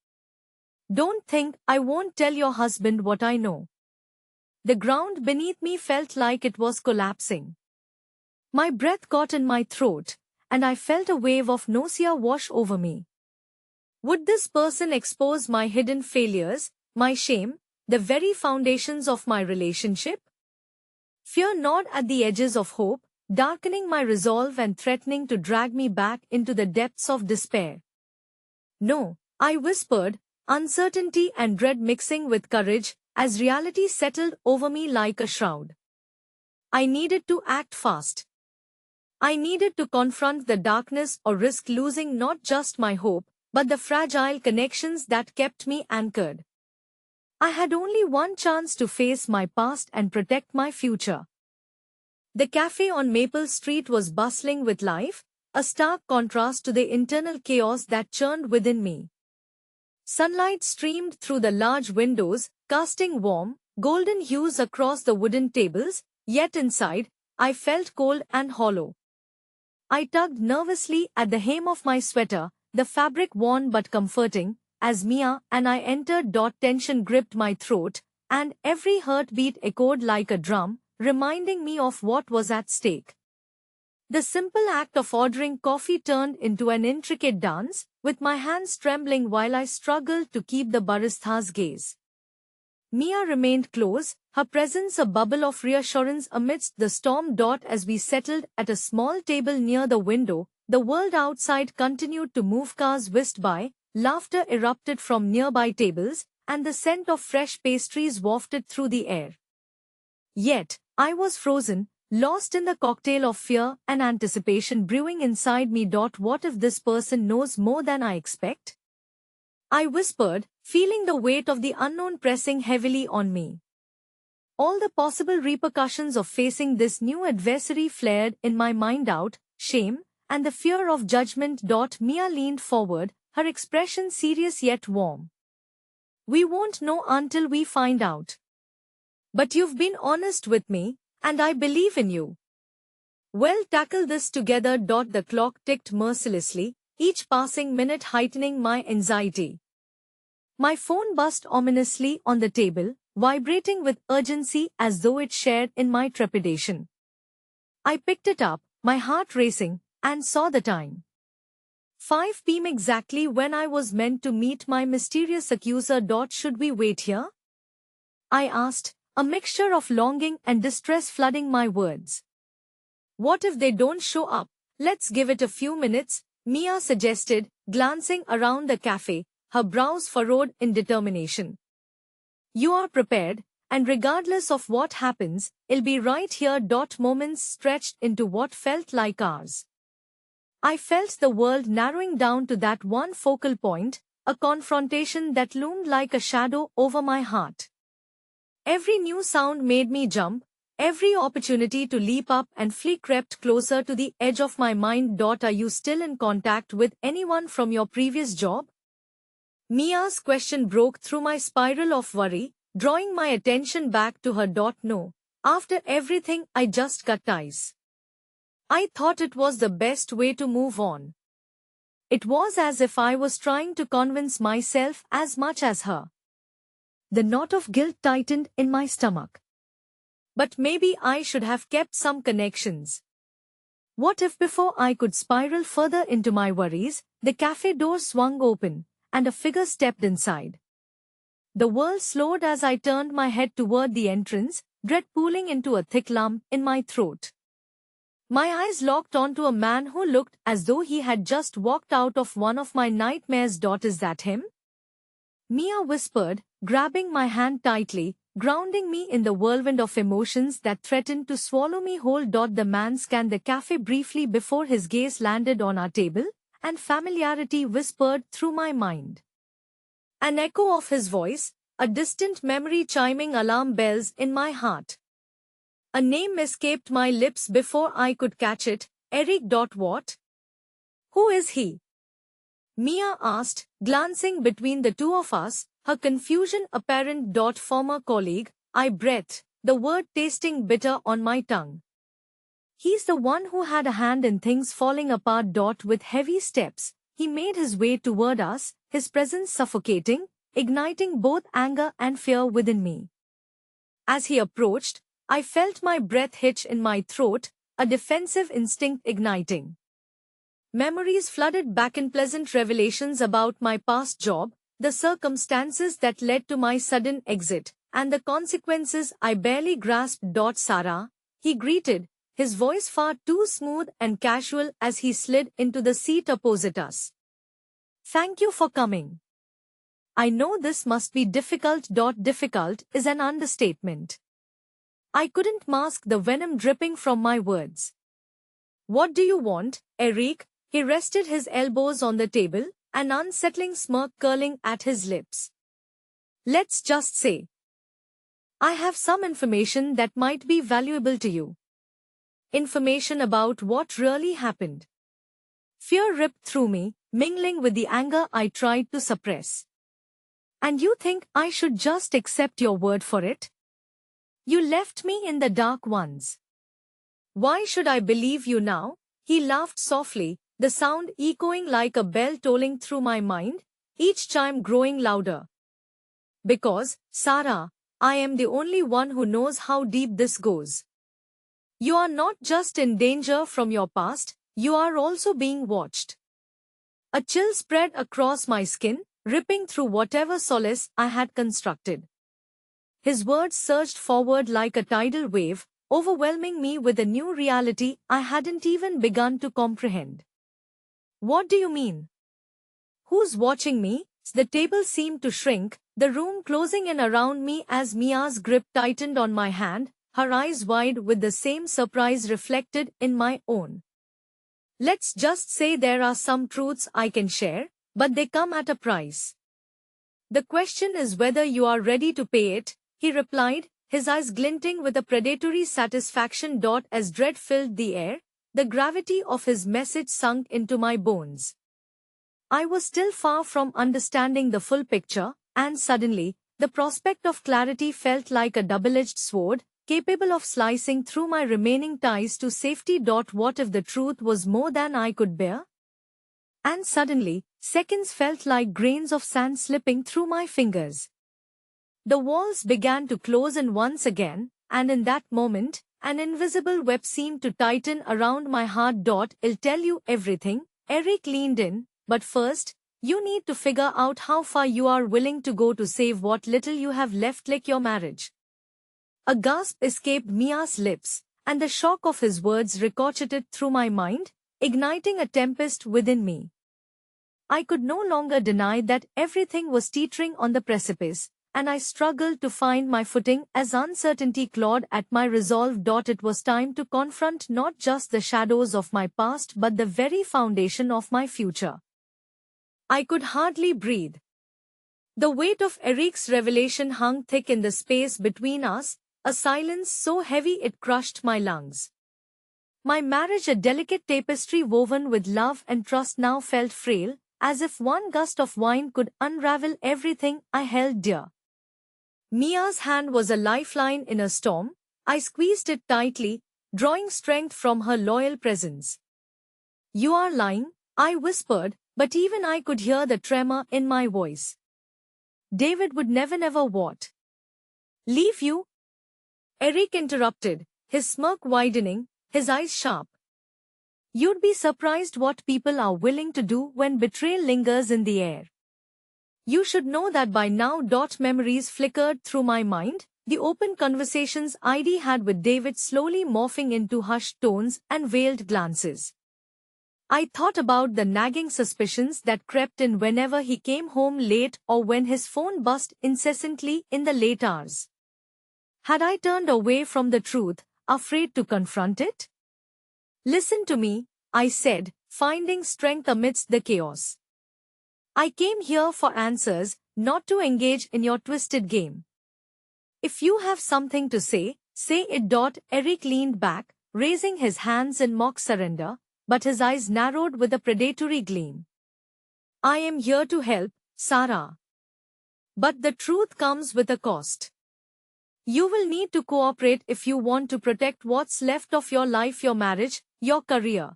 S1: Don't think I won't tell your husband what I know. The ground beneath me felt like it was collapsing. My breath caught in my throat, and I felt a wave of nausea wash over me. Would this person expose my hidden failures, my shame, the very foundations of my relationship? Fear gnawed at the edges of hope, darkening my resolve and threatening to drag me back into the depths of despair. No, I whispered, uncertainty and dread mixing with courage, as reality settled over me like a shroud. I needed to act fast. I needed to confront the darkness or risk losing not just my hope, but the fragile connections that kept me anchored. I had only one chance to face my past and protect my future. The cafe on Maple Street was bustling with life, a stark contrast to the internal chaos that churned within me. Sunlight streamed through the large windows, casting warm, golden hues across the wooden tables, yet inside, I felt cold and hollow. I tugged nervously at the hem of my sweater, the fabric worn but comforting, as Mia and I entered. Tension gripped my throat, and every heartbeat echoed like a drum, reminding me of what was at stake. The simple act of ordering coffee turned into an intricate dance, with my hands trembling while I struggled to keep the barista's gaze. Mia remained close, her presence a bubble of reassurance amidst the storm. As we settled at a small table near the window, the world outside continued to move. Cars whisked by, laughter erupted from nearby tables, and the scent of fresh pastries wafted through the air. Yet, I was frozen, lost in the cocktail of fear and anticipation brewing inside me. What if this person knows more than I expect? I whispered, feeling the weight of the unknown pressing heavily on me. All the possible repercussions of facing this new adversary flared in my mind. Doubt, shame, and the fear of judgment. Mia leaned forward, her expression serious yet warm. We won't know until we find out. But you've been honest with me, and I believe in you. We'll tackle this together. The clock ticked mercilessly, each passing minute heightening my anxiety. My phone buzzed ominously on the table, vibrating with urgency as though it shared in my trepidation. I picked it up, my heart racing, and saw the time. 5 p.m. exactly when I was meant to meet my mysterious accuser. Should we wait here? I asked, a mixture of longing and distress flooding my words. What if they don't show up? Let's give it a few minutes, Mia suggested, glancing around the cafe, her brows furrowed in determination. You are prepared, and regardless of what happens, I'll be right here. Moments stretched into what felt like hours. I felt the world narrowing down to that one focal point, a confrontation that loomed like a shadow over my heart. Every new sound made me jump, every opportunity to leap up and flee crept closer to the edge of my mind. Are you still in contact with anyone from your previous job? Mia's question broke through my spiral of worry, drawing my attention back to her. No. After everything, I just cut ties. I thought it was the best way to move on. It was as if I was trying to convince myself as much as her. The knot of guilt tightened in my stomach. But maybe I should have kept some connections. What if before I could spiral further into my worries, the cafe door swung open, and a figure stepped inside. The world slowed as I turned my head toward the entrance, dread pooling into a thick lump in my throat. My eyes locked onto a man who looked as though he had just walked out of one of my nightmares. Is that him? Mia whispered, grabbing my hand tightly, grounding me in the whirlwind of emotions that threatened to swallow me whole. The man scanned the cafe briefly before his gaze landed on our table, and familiarity whispered through my mind. An echo of his voice, a distant memory chiming alarm bells in my heart. A name escaped my lips before I could catch it. Eric. What? Who is he? Mia asked, glancing between the two of us, her confusion apparent. Former colleague, I breathed, the word tasting bitter on my tongue. He's the one who had a hand in things falling apart. With heavy steps, he made his way toward us, his presence suffocating, igniting both anger and fear within me. As he approached, I felt my breath hitch in my throat, a defensive instinct igniting. Memories flooded back in pleasant revelations about my past job, the circumstances that led to my sudden exit, and the consequences I barely grasped. Sarah, he greeted, his voice far too smooth and casual as he slid into the seat opposite us. Thank you for coming. I know this must be difficult. Difficult is an understatement. I couldn't mask the venom dripping from my words. What do you want, Eric? He rested his elbows on the table, an unsettling smirk curling at his lips. Let's just say, I have some information that might be valuable to you. Information about what really happened. Fear ripped through me, mingling with the anger I tried to suppress. And you think I should just accept your word for it? You left me in the dark once. Why should I believe you now? He laughed softly, the sound echoing like a bell tolling through my mind, each chime growing louder. Because, Sarah, I am the only one who knows how deep this goes. You are not just in danger from your past, you are also being watched. A chill spread across my skin, ripping through whatever solace I had constructed. his words surged forward like a tidal wave, overwhelming me with a new reality I hadn't even begun to comprehend. What do you mean? Who's watching me? The table seemed to shrink, the room closing in around me as Mia's grip tightened on my hand, her eyes wide with the same surprise reflected in my own. Let's just say there are some truths I can share, but they come at a price. The question is whether you are ready to pay it, he replied, his eyes glinting with a predatory satisfaction. As dread filled the air, the gravity of his message sunk into my bones. I was still far from understanding the full picture, and suddenly, the prospect of clarity felt like a double-edged sword, capable of slicing through my remaining ties to safety. What if the truth was more than I could bear? And suddenly, seconds felt like grains of sand slipping through my fingers. The walls began to close in once again, and in that moment, an invisible web seemed to tighten around my heart. I'll tell you everything, Eric leaned in, but first, you need to figure out how far you are willing to go to save what little you have left, like your marriage. A gasp escaped Mia's lips, and the shock of his words ricocheted through my mind, igniting a tempest within me. I could no longer deny that everything was teetering on the precipice, and I struggled to find my footing as uncertainty clawed at my resolve. It was time to confront not just the shadows of my past but the very foundation of my future. I could hardly breathe. The weight of Eric's revelation hung thick in the space between us, a silence so heavy it crushed my lungs. My marriage, a delicate tapestry woven with love and trust, now felt frail, as if one gust of wind could unravel everything I held dear. Mia's hand was a lifeline in a storm. I squeezed it tightly, drawing strength from her loyal presence. You are lying, I whispered, but even I could hear the tremor in my voice. David would never what? Leave you? Eric interrupted, his smirk widening, his eyes sharp. You'd be surprised what people are willing to do when betrayal lingers in the air. You should know that by now. Memories flickered through my mind, the open conversations I'd had with David slowly morphing into hushed tones and veiled glances. I thought about the nagging suspicions that crept in whenever he came home late or when his phone buzzed incessantly in the late hours. Had I turned away from the truth, afraid to confront it? Listen to me, I said, finding strength amidst the chaos. I came here for answers, not to engage in your twisted game. If you have something to say it. Eric leaned back, raising his hands in mock surrender, but his eyes narrowed with a predatory gleam. I am here to help, Sarah. But the truth comes with a cost. You will need to cooperate if you want to protect what's left of your life, your marriage, your career.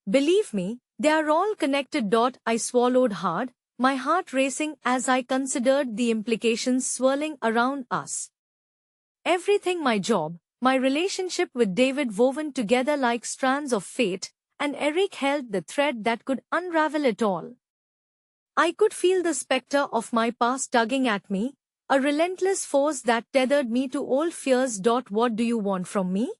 S1: Believe me, they are all connected. I swallowed hard, my heart racing as I considered the implications swirling around us. Everything, my job, my relationship with David, woven together like strands of fate, and Eric held the thread that could unravel it all. I could feel the specter of my past tugging at me, a relentless force that tethered me to old fears. What do you want from me?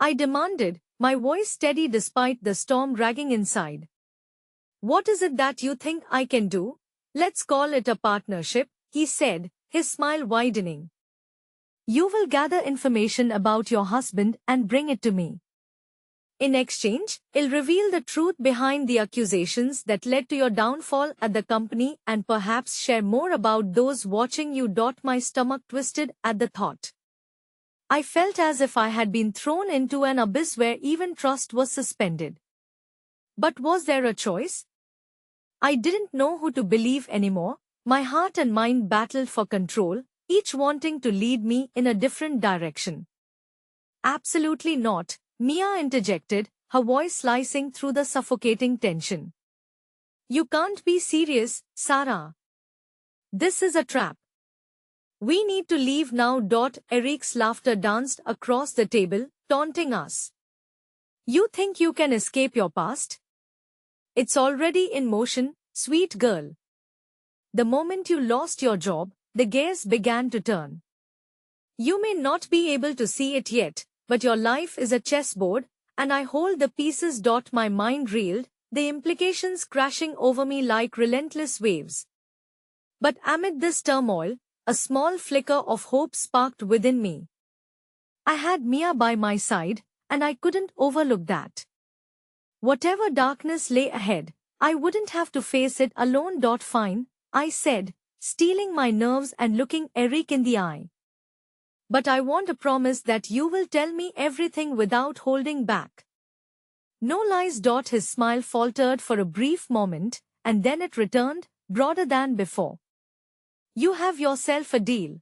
S1: I demanded, my voice steady despite the storm raging inside. What is it that you think I can do? Let's call it a partnership, he said, his smile widening. You will gather information about your husband and bring it to me. In exchange, I'll reveal the truth behind the accusations that led to your downfall at the company and perhaps share more about those watching you. My stomach twisted at the thought. I felt as if I had been thrown into an abyss where even trust was suspended. But was there a choice? I didn't know who to believe anymore. My heart and mind battled for control, each wanting to lead me in a different direction. Absolutely not, Mia interjected, her voice slicing through the suffocating tension. You can't be serious, Sarah. This is a trap. We need to leave now. Eric's laughter danced across the table, taunting us. You think you can escape your past? It's already in motion, sweet girl. The moment you lost your job, the gears began to turn. You may not be able to see it yet, but your life is a chessboard, and I hold the pieces. My mind reeled, the implications crashing over me like relentless waves. But amid this turmoil, a small flicker of hope sparked within me. I had Mia by my side, and I couldn't overlook that. Whatever darkness lay ahead, I wouldn't have to face it alone. Fine, I said, steeling my nerves and looking Eric in the eye. But I want a promise that you will tell me everything without holding back. No lies. His smile faltered for a brief moment, and then it returned, broader than before. You have yourself a deal.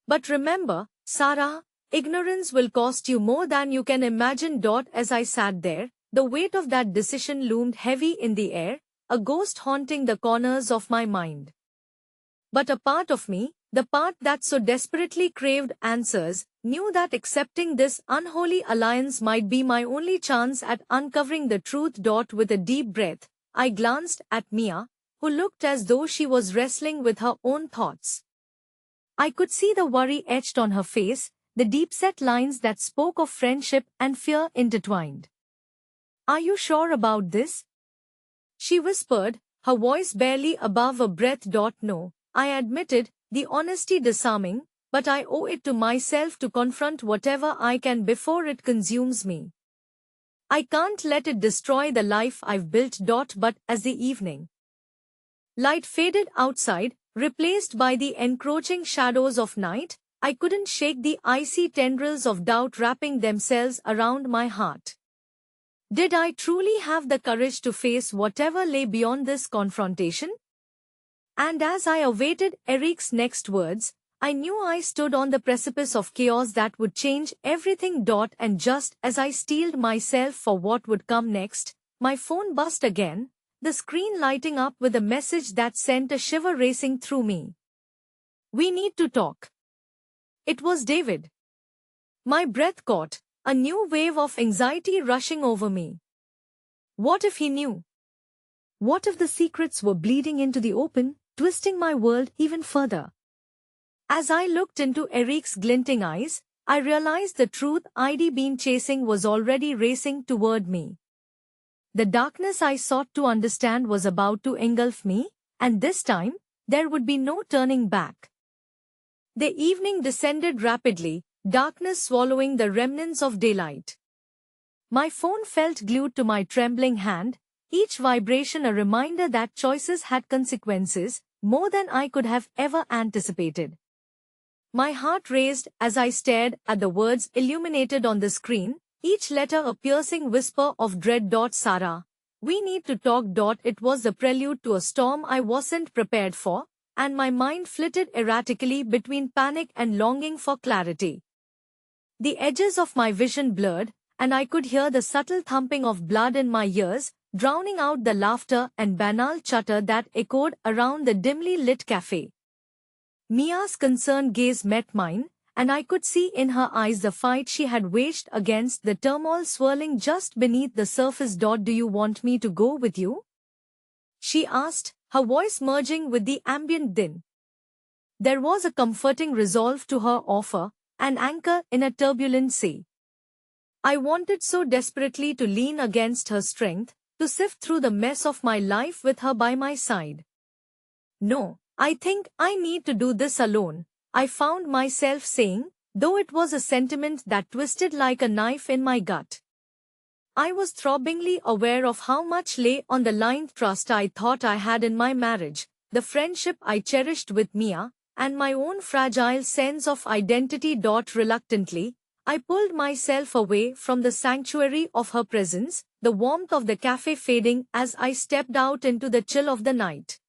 S1: But remember, Sarah, ignorance will cost you more than you can imagine. As I sat there, the weight of that decision loomed heavy in the air, a ghost haunting the corners of my mind. But a part of me, the part that so desperately craved answers, knew that accepting this unholy alliance might be my only chance at uncovering the truth. With a deep breath, I glanced at Mia, who looked as though she was wrestling with her own thoughts. I could see the worry etched on her face, the deep-set lines that spoke of friendship and fear intertwined. Are you sure about this? She whispered, her voice barely above a breath. No, I admitted, the honesty disarming, but I owe it to myself to confront whatever I can before it consumes me. I can't let it destroy the life I've built. But as the evening light faded outside, replaced by the encroaching shadows of night, I couldn't shake the icy tendrils of doubt wrapping themselves around my heart. Did I truly have the courage to face whatever lay beyond this confrontation? And as I awaited Eric's next words, I knew I stood on the precipice of chaos that would change everything. And just as I steeled myself for what would come next, my phone buzzed again, the screen lighting up with a message that sent a shiver racing through me. We need to talk. It was David. My breath caught, a new wave of anxiety rushing over me. What if he knew? What if the secrets were bleeding into the open, twisting my world even further? As I looked into Eric's glinting eyes, I realized the truth I'd been chasing was already racing toward me. The darkness I sought to understand was about to engulf me, and this time, there would be no turning back. The evening descended rapidly, darkness swallowing the remnants of daylight. My phone felt glued to my trembling hand, each vibration a reminder that choices had consequences, more than I could have ever anticipated. My heart raced as I stared at the words illuminated on the screen, each letter a piercing whisper of dread. Sarah, we need to talk. It was the prelude to a storm I wasn't prepared for, and my mind flitted erratically between panic and longing for clarity. The edges of my vision blurred, and I could hear the subtle thumping of blood in my ears, drowning out the laughter and banal chatter that echoed around the dimly lit cafe. Mia's concerned gaze met mine, and I could see in her eyes the fight she had waged against the turmoil swirling just beneath the surface. Do you want me to go with you? She asked, her voice merging with the ambient din. There was a comforting resolve to her offer, an anchor in a turbulent sea. I wanted so desperately to lean against her strength, to sift through the mess of my life with her by my side. No, I think I need to do this alone, I found myself saying, though it was a sentiment that twisted like a knife in my gut. I was throbbingly aware of how much lay on the line: trust I thought I had in my marriage, the friendship I cherished with Mia, and my own fragile sense of identity. Reluctantly, I pulled myself away from the sanctuary of her presence, the warmth of the cafe fading as I stepped out into the chill of the night.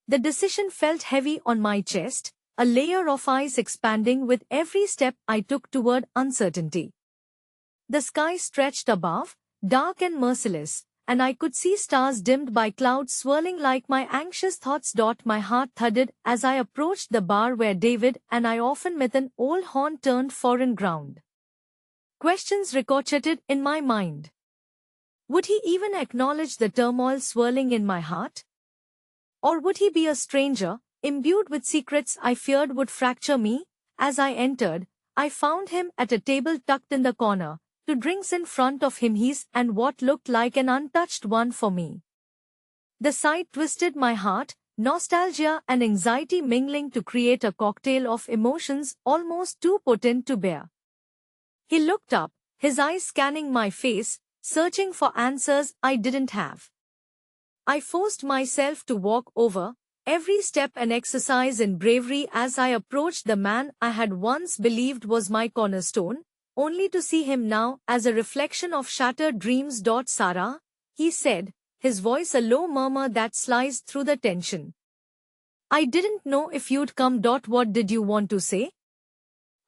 S1: The decision felt heavy on my chest, a layer of ice expanding with every step I took toward uncertainty. The sky stretched above, dark and merciless, and I could see stars dimmed by clouds swirling like my anxious thoughts. My heart thudded as I approached the bar where David and I often met, an old haunt turned foreign ground. Questions ricocheted in my mind. Would he even acknowledge the turmoil swirling in my heart? Or would he be a stranger, imbued with secrets I feared would fracture me. As I entered, I found him at a table tucked in the corner, two drinks in front of him, his and what looked like an untouched one for me. The sight twisted my heart, nostalgia and anxiety mingling to create a cocktail of emotions almost too potent to bear. He looked up, his eyes scanning my face, searching for answers I didn't have. I forced myself to walk over, every step an exercise in bravery as I approached the man I had once believed was my cornerstone, only to see him now as a reflection of shattered dreams. "Sarah," he said, his voice a low murmur that sliced through the tension. "I didn't know if you'd come. What did you want to say?"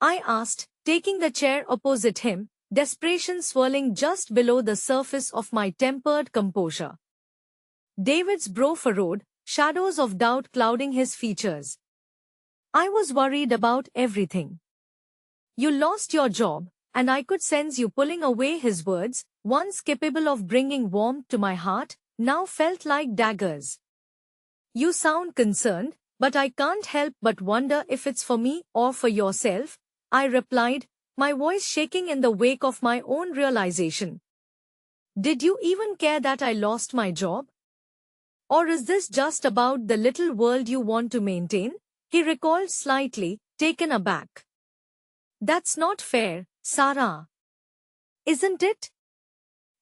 S1: I asked, taking the chair opposite him, desperation swirling just below the surface of my tempered composure. David's brow furrowed, shadows of doubt clouding his features. "I was worried about everything. You lost your job, and I could sense you pulling away." His words, once capable of bringing warmth to my heart, now felt like daggers. "You sound concerned, but I can't help but wonder if it's for me or for yourself," I replied, my voice shaking in the wake of my own realization. "Did you even care that I lost my job? Or is this just about the little world you want to maintain?" He recoiled slightly, taken aback. "That's not fair, Sarah. Isn't it?"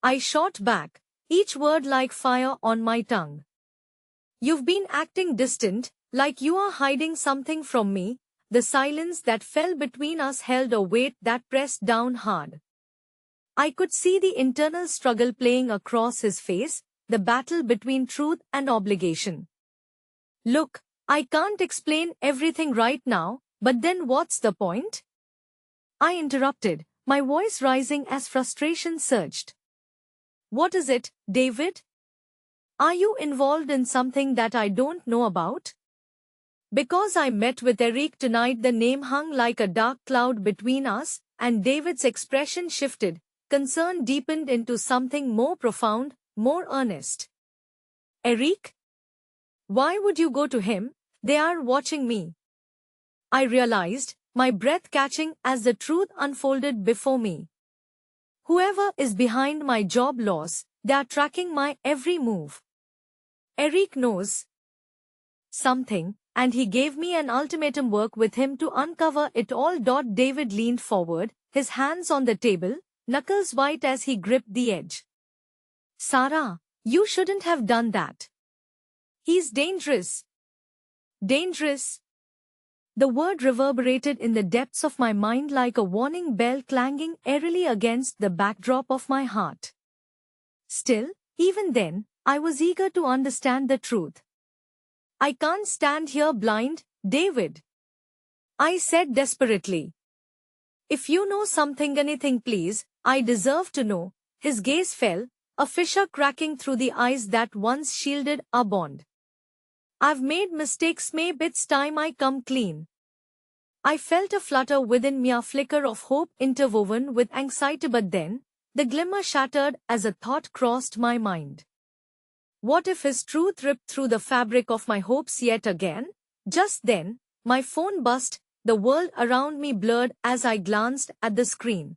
S1: I shot back, each word like fire on my tongue. "You've been acting distant, like you are hiding something from me." The silence that fell between us held a weight that pressed down hard. I could see the internal struggle playing across his face, the battle between truth and obligation. "Look, I can't explain everything right now, but then what's the point?" I interrupted, my voice rising as frustration surged. "What is it, David? Are you involved in something that I don't know about?" Because I met with Eric tonight, the name hung like a dark cloud between us, and David's expression shifted, concern deepened into something more profound, more earnest. "Eric? Why would you go to him? They are watching me." I realized, my breath catching as the truth unfolded before me. "Whoever is behind my job loss, they are tracking my every move. Eric knows something, and he gave me an ultimatum: work with him to uncover it all." David leaned forward, his hands on the table, knuckles white as he gripped the edge. "Sarah, you shouldn't have done that. He's dangerous." "Dangerous?" The word reverberated in the depths of my mind like a warning bell clanging eerily against the backdrop of my heart. Still, even then, I was eager to understand the truth. "I can't stand here blind, David," I said desperately. "If you know something, anything, please, I deserve to know." His gaze fell, a fissure cracking through the eyes that once shielded our bond. "I've made mistakes. Maybe it's time I come clean." I felt a flutter within me, a flicker of hope interwoven with anxiety, but then, the glimmer shattered as a thought crossed my mind. What if his truth ripped through the fabric of my hopes yet again? Just then, my phone buzzed, the world around me blurred as I glanced at the screen.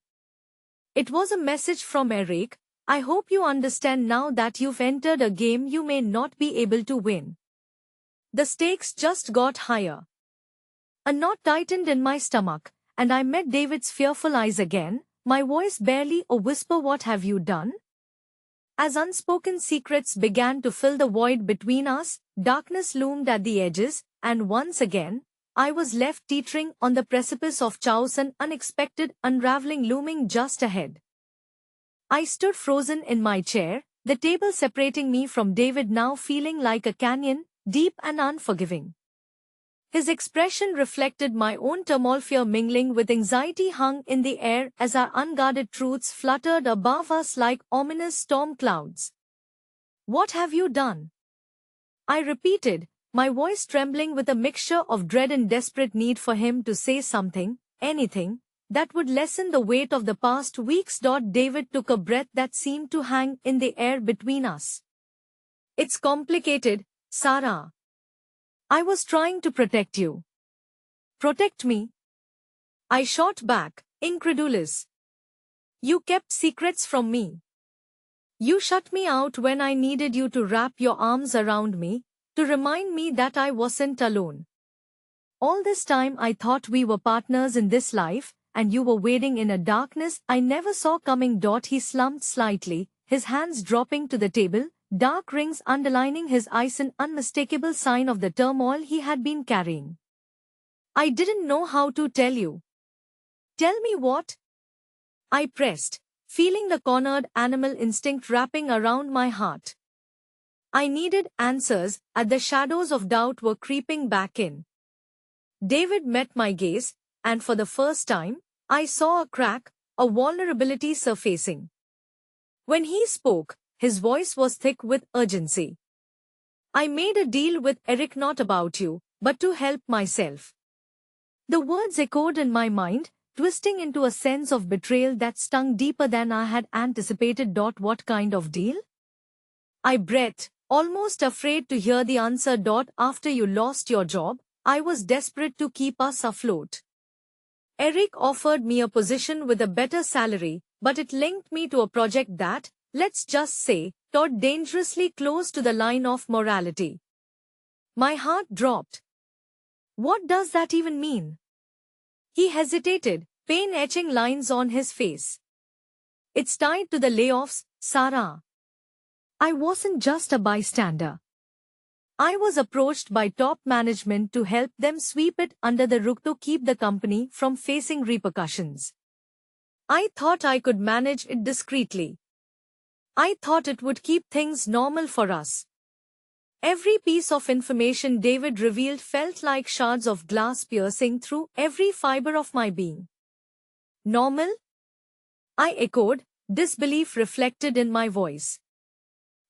S1: It was a message from Eric. "I hope you understand now that you've entered a game you may not be able to win." The stakes just got higher. A knot tightened in my stomach, and I met David's fearful eyes again, my voice barely a whisper. "What have you done?" As unspoken secrets began to fill the void between us, darkness loomed at the edges, and once again, I was left teetering on the precipice of chaos, an unexpected unraveling looming just ahead. I stood frozen in my chair, the table separating me from David now feeling like a canyon, deep and unforgiving. His expression reflected my own turmoil, fear mingling with anxiety hung in the air as our unguarded truths fluttered above us like ominous storm clouds. "What have you done?" I repeated, my voice trembling with a mixture of dread and desperate need for him to say something, anything, that would lessen the weight of the past weeks. David took a breath that seemed to hang in the air between us. "It's complicated, Sarah. I was trying to protect you. Protect me? I shot back, incredulous. You kept secrets from me. You shut me out when I needed you to wrap your arms around me, to remind me that I wasn't alone. All this time I thought we were partners in this life, and you were wading in a darkness I never saw coming. He slumped slightly, his hands dropping to the table, dark rings underlining his eyes, an unmistakable sign of the turmoil he had been carrying. I didn't know how to tell you. Tell me what? I pressed, feeling the cornered animal instinct wrapping around my heart. I needed answers, as the shadows of doubt were creeping back in. David met my gaze, and for the first time, I saw a crack, a vulnerability surfacing. When he spoke, his voice was thick with urgency. I made a deal with Eric not about you, but to help myself. The words echoed in my mind, twisting into a sense of betrayal that stung deeper than I had anticipated. What kind of deal? I breathed, almost afraid to hear the answer. After you lost your job, I was desperate to keep us afloat. Eric offered me a position with a better salary, but it linked me to a project that, let's just say, got dangerously close to the line of morality. My heart dropped. What does that even mean? He hesitated, pain etching lines on his face. It's tied to the layoffs, Sarah. I wasn't just a bystander. I was approached by top management to help them sweep it under the rug to keep the company from facing repercussions. I thought I could manage it discreetly. I thought it would keep things normal for us. Every piece of information David revealed felt like shards of glass piercing through every fiber of my being. Normal? I echoed, disbelief reflected in my voice.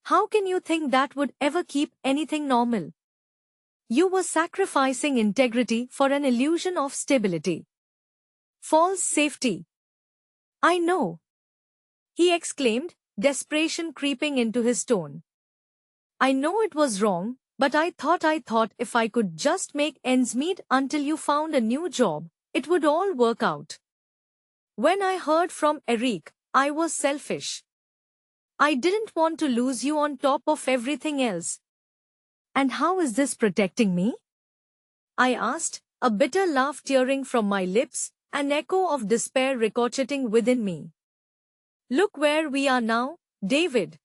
S1: How can you think that would ever keep anything normal? You were sacrificing integrity for an illusion of stability. False safety. I know. He exclaimed, desperation creeping into his tone. I know it was wrong, but I thought if I could just make ends meet until you found a new job, it would all work out. When I heard from Eric, I was selfish. I didn't want to lose you on top of everything else. And how is this protecting me? I asked, a bitter laugh tearing from my lips, an echo of despair ricocheting within me. Look where we are now, David.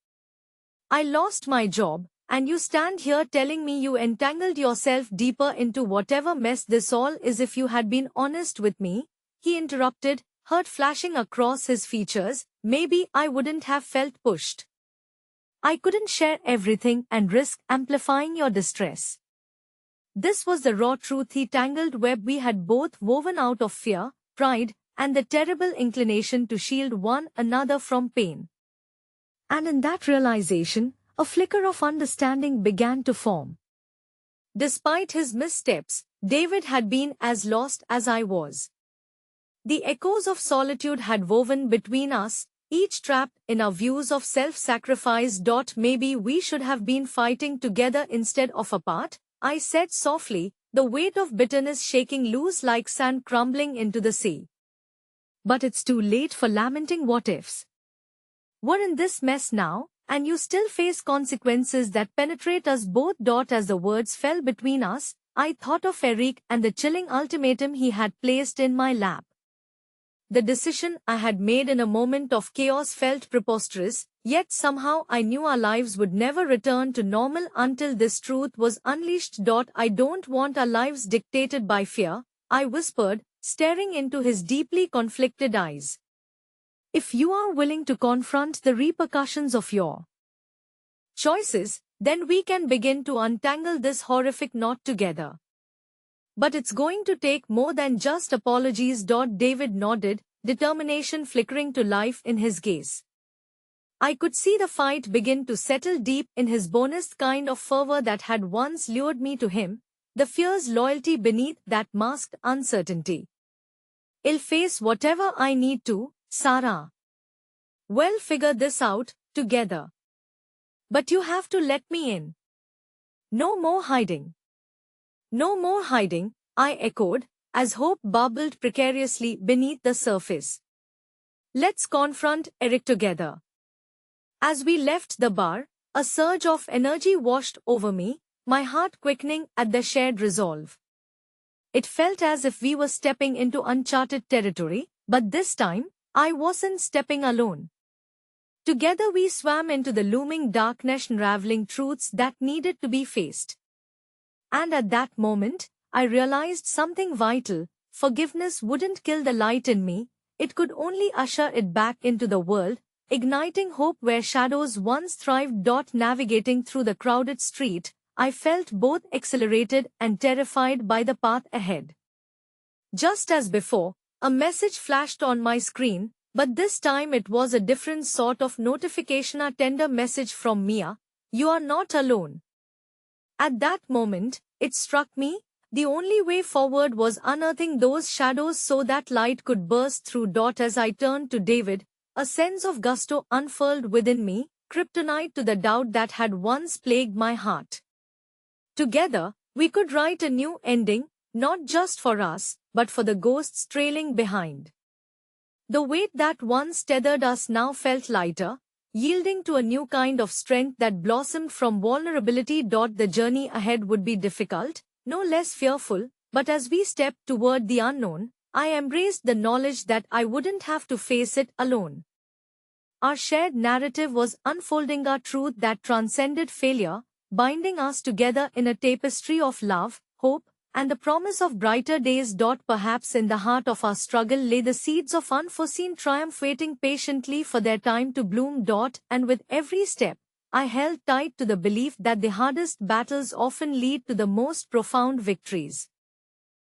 S1: I lost my job, and you stand here telling me you entangled yourself deeper into whatever mess this all is. If you had been honest with me, he interrupted, hurt flashing across his features, maybe I wouldn't have felt pushed. I couldn't share everything and risk amplifying your distress. This was the raw truth, the tangled web we had both woven out of fear, pride, and the terrible inclination to shield one another from pain. And in that realization, a flicker of understanding began to form. Despite his missteps, David had been as lost as I was. The echoes of solitude had woven between us, each trapped in our views of self-sacrifice. Maybe we should have been fighting together instead of apart, I said softly, the weight of bitterness shaking loose like sand crumbling into the sea. But it's too late for lamenting what-ifs. We're in this mess now, and you still face consequences that penetrate us both. As the words fell between us, I thought of Eric and the chilling ultimatum he had placed in my lap. The decision I had made in a moment of chaos felt preposterous, yet somehow I knew our lives would never return to normal until this truth was unleashed. I don't want our lives dictated by fear, I whispered, staring into his deeply conflicted eyes. If you are willing to confront the repercussions of your choices, then we can begin to untangle this horrific knot together. But it's going to take more than just apologies. David nodded, determination flickering to life in his gaze. I could see the fight begin to settle deep in his bones, kind of fervor that had once lured me to him, the fierce loyalty beneath that masked uncertainty. I'll face whatever I need to, Sarah. We'll figure this out, together. But you have to let me in. No more hiding. No more hiding, I echoed, as hope bubbled precariously beneath the surface. Let's confront Eric together. As we left the bar, a surge of energy washed over me, my heart quickening at the shared resolve. It felt as if we were stepping into uncharted territory, but this time, I wasn't stepping alone. Together we swam into the looming darkness, unraveling truths that needed to be faced. And at that moment, I realized something vital. Forgiveness wouldn't kill the light in me, it could only usher it back into the world, igniting hope where shadows once thrived. Navigating through the crowded street, I felt both exhilarated and terrified by the path ahead. Just as before, a message flashed on my screen, but this time it was a different sort of notification, a tender message from Mia. You are not alone. At that moment, it struck me, the only way forward was unearthing those shadows so that light could burst through. As I turned to David, a sense of gusto unfurled within me, kryptonite to the doubt that had once plagued my heart. Together, we could write a new ending, not just for us, but for the ghosts trailing behind. The weight that once tethered us now felt lighter, yielding to a new kind of strength that blossomed from vulnerability. The journey ahead would be difficult, no less fearful, but as we stepped toward the unknown, I embraced the knowledge that I wouldn't have to face it alone. Our shared narrative was unfolding, a truth that transcended failure, binding us together in a tapestry of love, hope, and the promise of brighter days. Perhaps in the heart of our struggle lay the seeds of unforeseen triumph waiting patiently for their time to bloom. And with every step, I held tight to the belief that the hardest battles often lead to the most profound victories.